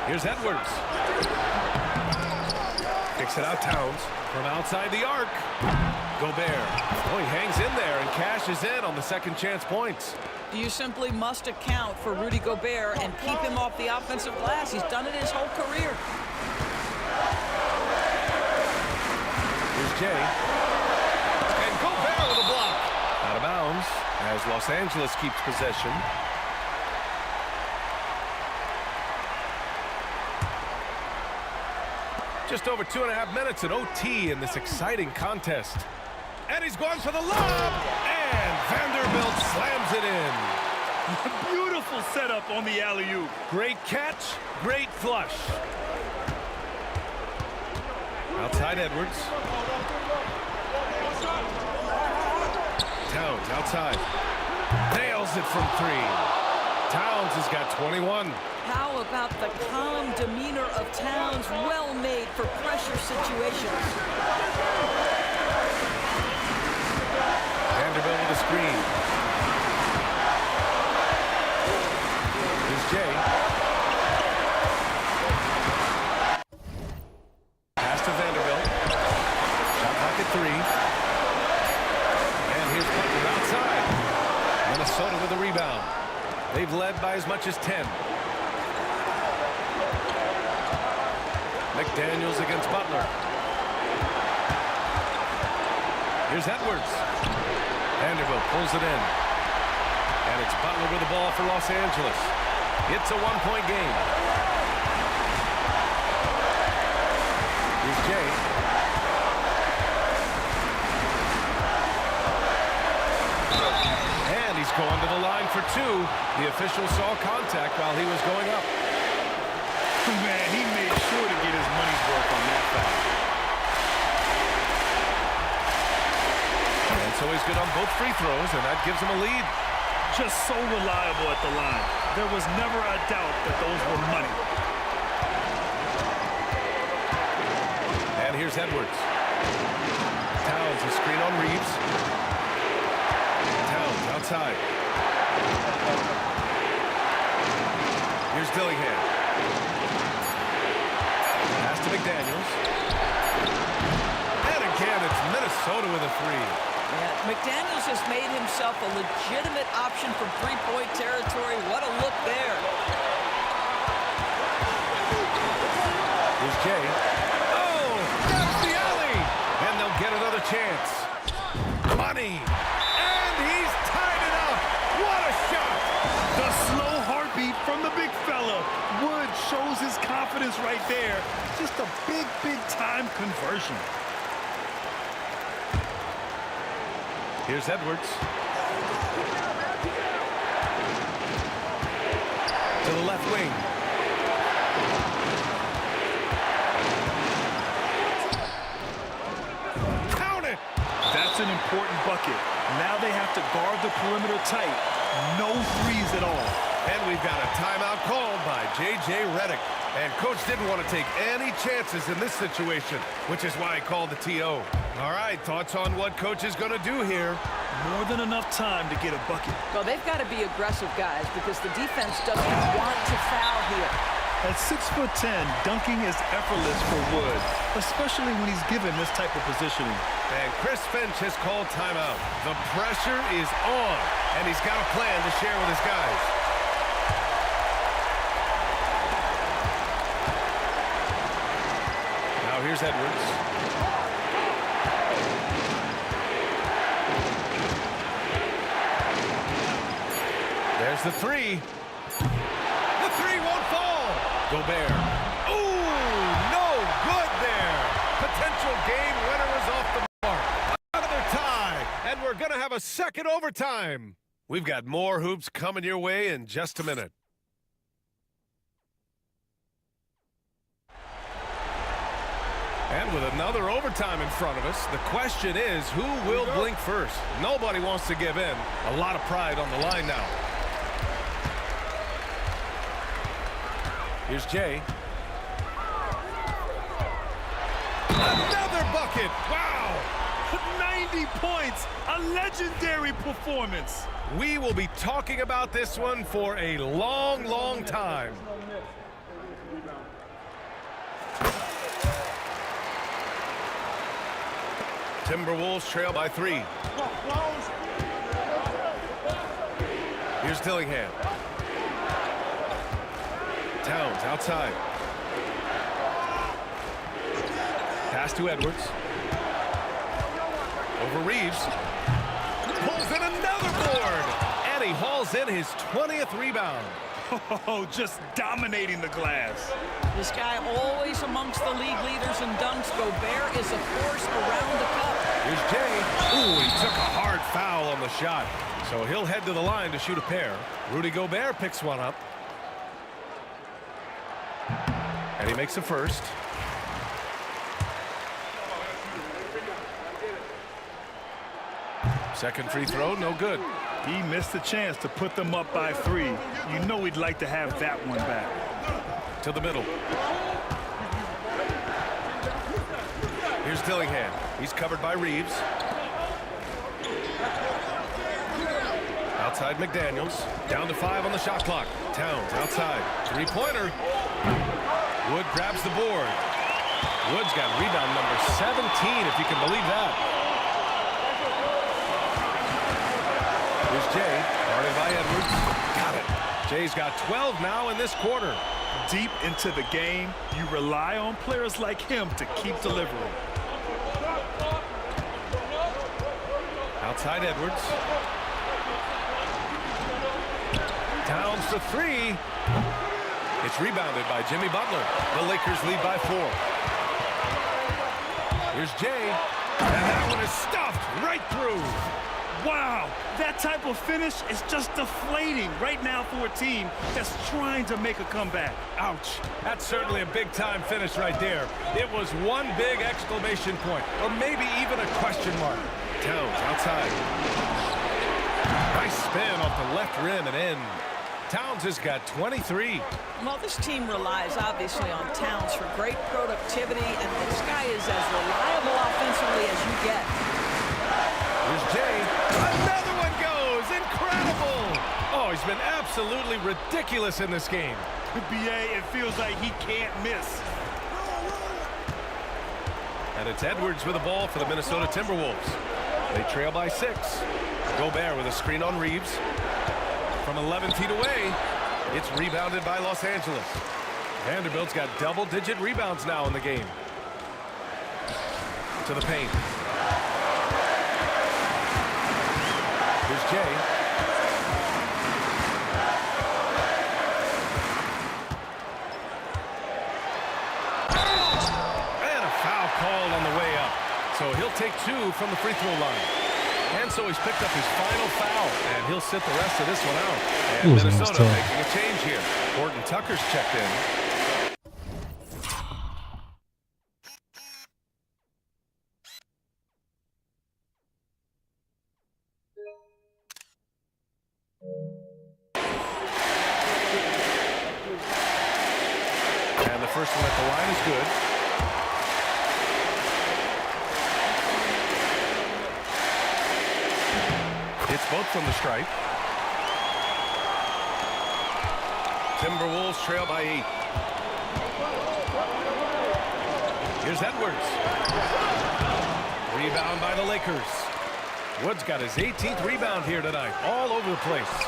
Here's Edwards. Kicks it out Towns from outside the arc. Gobert. Oh, he hangs in there and cashes in on the second chance points. You simply must account for Rudy Gobert and keep him off the offensive glass. He's done it his whole career. Here's Jay. And Gobert with a block. Out of bounds as Los Angeles keeps possession. Just over 2.5 minutes at OT in this exciting contest. And he's going for the lob. And Vanderbilt slams it in. Beautiful setup on the alley-oop. Great catch, great flush. Outside Edwards. Towns outside. Nails it from 3. Towns has got 21. How about the calm demeanor of Towns, well made for pressure situations? Vanderbilt with a screen. Here's Jay. Pass to Vanderbilt. Shot clock at 3. And here's Butler outside. Minnesota with a rebound. They've led by as much as 10. McDaniels against Butler. Here's Edwards. Vanderbilt pulls it in. And it's Butler with the ball for Los Angeles. It's a 1-point game. Here's Jay. And he's going to the line for 2. The official saw contact while he was going up. Man, he made sure to get his money's worth on that foul. And so he's good on both free throws, and that gives him a lead. Just so reliable at the line. There was never a doubt that those were money. And here's Edwards. Towns a screen on Reeves. Towns outside. Here's Dillingham. Pass to McDaniels. And again, it's Minnesota with a 3. Yeah, McDaniels has made himself a legitimate option from three-point territory. What a look there. Here's Jay. Oh, that's the alley. And they'll get another chance. Money. And he's tied it up. What a shot. The slow heartbeat from the big fella. Wood shows his confidence right there. Just a big, big time conversion. Here's Edwards. To the left wing. Count it! That's an important bucket. Now they have to guard the perimeter tight. No threes at all. And we've got a timeout called by J.J. Redick. And Coach didn't want to take any chances in this situation, which is why he called the TO. All right, thoughts on what Coach is going to do here? More than enough time to get a bucket. Well, they've got to be aggressive, guys, because the defense doesn't want to foul here. At 6'10", dunking is effortless for Wood, especially when he's given this type of positioning. And Chris Finch has called timeout. The pressure is on, and he's got a plan to share with his guys. Now here's Edwards. There's the three. The three won't fall. Gobert. Ooh, no good there. Potential game winner is off the mark. Another tie, and we're going to have a second overtime. We've got more hoops coming your way in just a minute. And with another overtime in front of us, the question is, who will blink first? Nobody wants to give in. A lot of pride on the line now. Here's Jay. Another bucket! Wow! 90 points! A legendary performance! We will be talking about this one for a long, long time. TimberWolves trail by 3. Here's Dillingham. Towns outside. Pass to Edwards. Over Reeves. Pulls in another board. And he hauls in his 20th rebound. Oh, just dominating the glass. This guy always amongst the league leaders in dunks. Gobert is a force around the cup. Here's Jay. Ooh, he took a hard foul on the shot. So he'll head to the line to shoot a pair. Rudy Gobert picks one up. And he makes a first. Second free throw, no good. He missed the chance to put them up by 3. You know he'd like to have that one back. To the middle. Here's Dillingham. He's covered by Reeves. Outside McDaniels. Down to 5 on the shot clock. Towns outside. Three-pointer. Wood grabs the board. Wood's got rebound number 17, if you can believe that. Here's Jay. Guarded by Edwards. Got it. Jay's got 12 now in this quarter. Deep into the game, you rely on players like him to keep delivering. Outside Edwards. Towns for 3. It's rebounded by Jimmy Butler. The Lakers lead by 4. Here's Jay. And that one is stuffed right through. Wow, that type of finish is just deflating right now for a team that's trying to make a comeback. Ouch. That's certainly a big-time finish right there. It was one big exclamation point, or maybe even a question mark. Towns outside. Nice spin off the left rim and in. Towns has got 23. Well, this team relies obviously on Towns for great productivity, and this guy is as reliable offensively as you get. Here's Jay. Another one goes. Incredible. Oh, he's been absolutely ridiculous in this game. BA, it feels like he can't miss. And it's Edwards with the ball for the Minnesota Timberwolves. They trail by 6. Gobert with a screen on Reeves. From 11 feet away, it's rebounded by Los Angeles. Vanderbilt's got double-digit rebounds now in the game. To the paint. Here's Jay. And a foul called on the way up. So he'll take 2 from the free throw line. And so he's picked up his final foul, and he'll sit the rest of this one out. And Minnesota making a change here. Horton Tucker's checked in. first one at the line is good. It's both from the stripe. Timberwolves trail by 8. Here's Edwards. Rebound by the Lakers. Wood's got his 18th rebound here tonight. All over the place.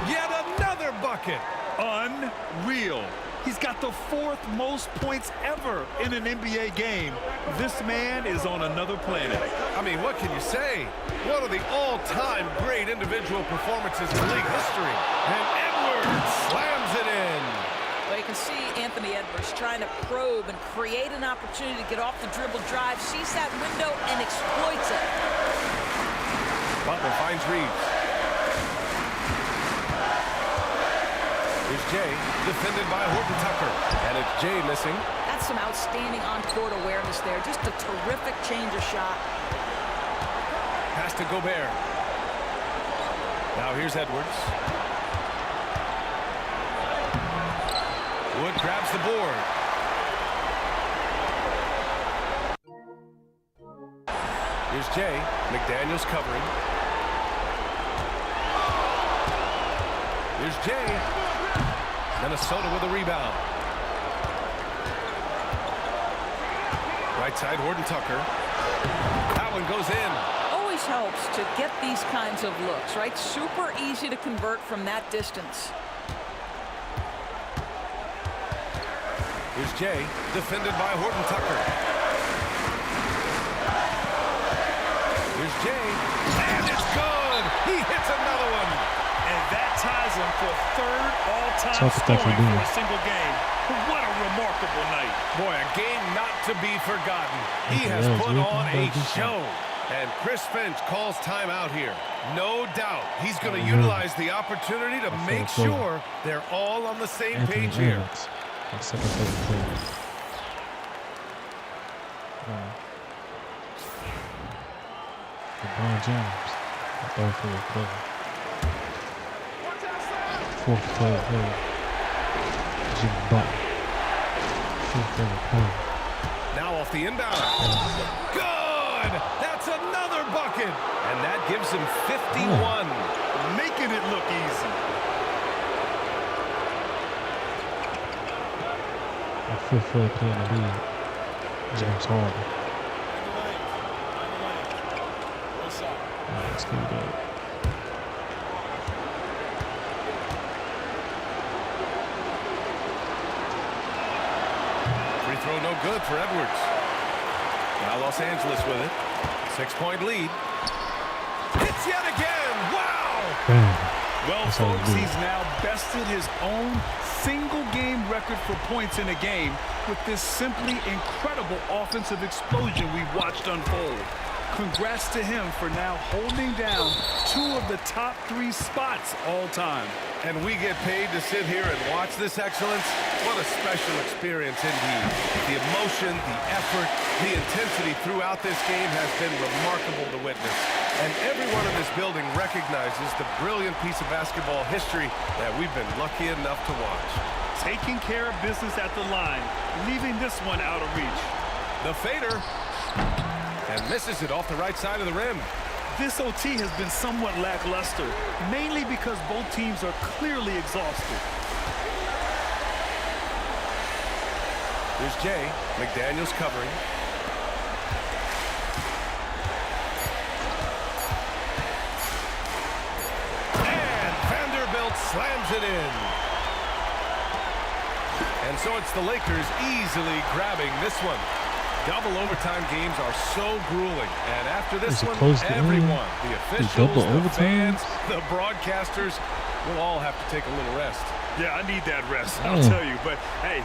Yet another bucket. Unreal. He's got the 4th most points ever in an NBA game. This man is on another planet. I mean, what can you say? One of the all-time great individual performances in league history. And Edwards slams it in. Well, you can see Anthony Edwards trying to probe and create an opportunity to get off the dribble drive, sees that window, and exploits it. Butler finds Reeves. Here's Jay, defended by Horton Tucker. And it's Jay missing. That's some outstanding on-court awareness there. Just a terrific change of shot. Pass to Gobert. Now here's Edwards. Wood grabs the board. Here's Jay. McDaniels covering. Here's Jay. Minnesota with a rebound. Right side, Horton Tucker. That one goes in. Always helps to get these kinds of looks, right? Super easy to convert from that distance. Here's Jay, defended by Horton Tucker. Here's Jay, and it's good! He hits another one! And that ties him for 3rd all-time scoring for a single game. What a remarkable night. Boy, a game not to be forgotten. He has put on a show. And Chris Finch calls timeout here. No doubt he's going to utilize the opportunity to make sure they're all on the same page here. Second favorite player. LeBron James, my 3rd favorite player. 4th favorite player. Jimmy Butler. 5th favorite player. Now off the inbound. Good! That's another bucket! And that gives him 51. Making it look easy. My 5th favorite player in the league, James Harden. Let's do that. Free throw no good for Edwards. Now Los Angeles with it. 6-point lead. Hits yet again. Wow! Well, folks, he's now bested his own single-game record for points in a game with this simply incredible offensive explosion we've watched unfold. Congrats to him for now holding down 2 of the top 3 spots all time. And we get paid to sit here and watch this excellence. What a special experience indeed. The emotion, the effort, the intensity throughout this game has been remarkable to witness. And everyone in this building recognizes the brilliant piece of basketball history that we've been lucky enough to watch. Taking care of business at the line, leaving this one out of reach. The fader. And misses it off the right side of the rim. This OT has been somewhat lackluster, mainly because both teams are clearly exhausted. Here's Jay. McDaniels covering. And Vanderbilt slams it in. And so it's the Lakers easily grabbing this one. Double overtime games are so grueling. And after this one, everyone, the officials, the fans, the broadcasters, will all have to take a little rest. Yeah, I need that rest, I'll tell you. But, hey,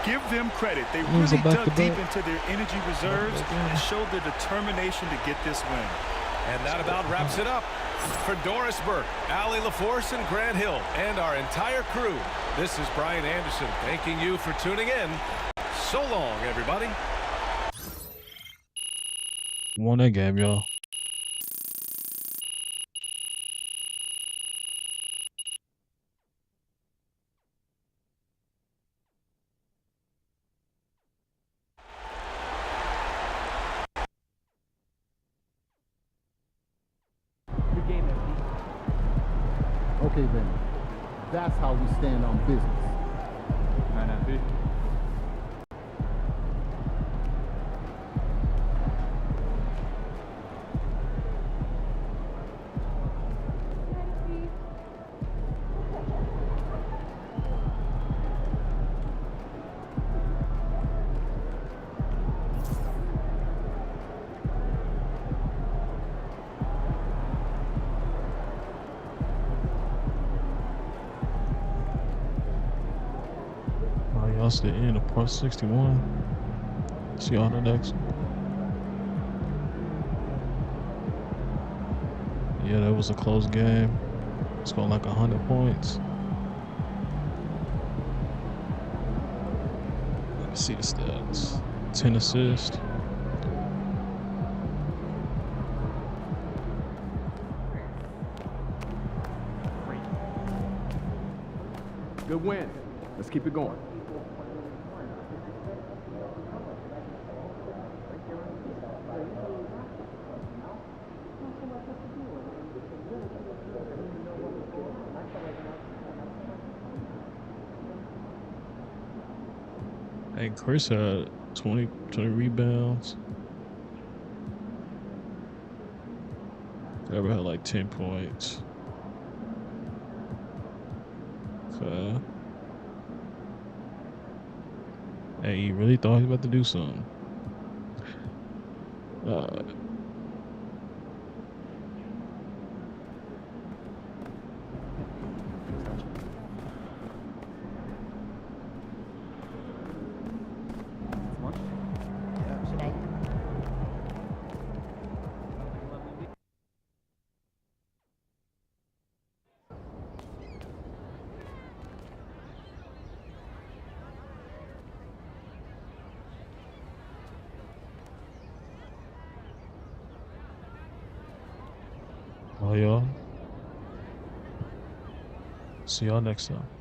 give them credit. They really dug deep into their energy reserves and showed their determination to get this win. And that about wraps it up. For Doris Burke, Allie LaForce, and Grant Hill, and our entire crew, this is Brian Anderson thanking you for tuning in. So long, everybody. Won that game, y'all. Okay, then. That's how we stand on business. 9 That's the end of part 61. See y'all on the next one. Yeah, that was a close game. It's going like 100 points. Let me see the stats. 10 assists. Good win. Let's keep it going. Hey, Chris had 20 rebounds. Trevor had like 10 points. Okay. Hey, he really thought he was about to do something. Well, y'all. See y'all next time.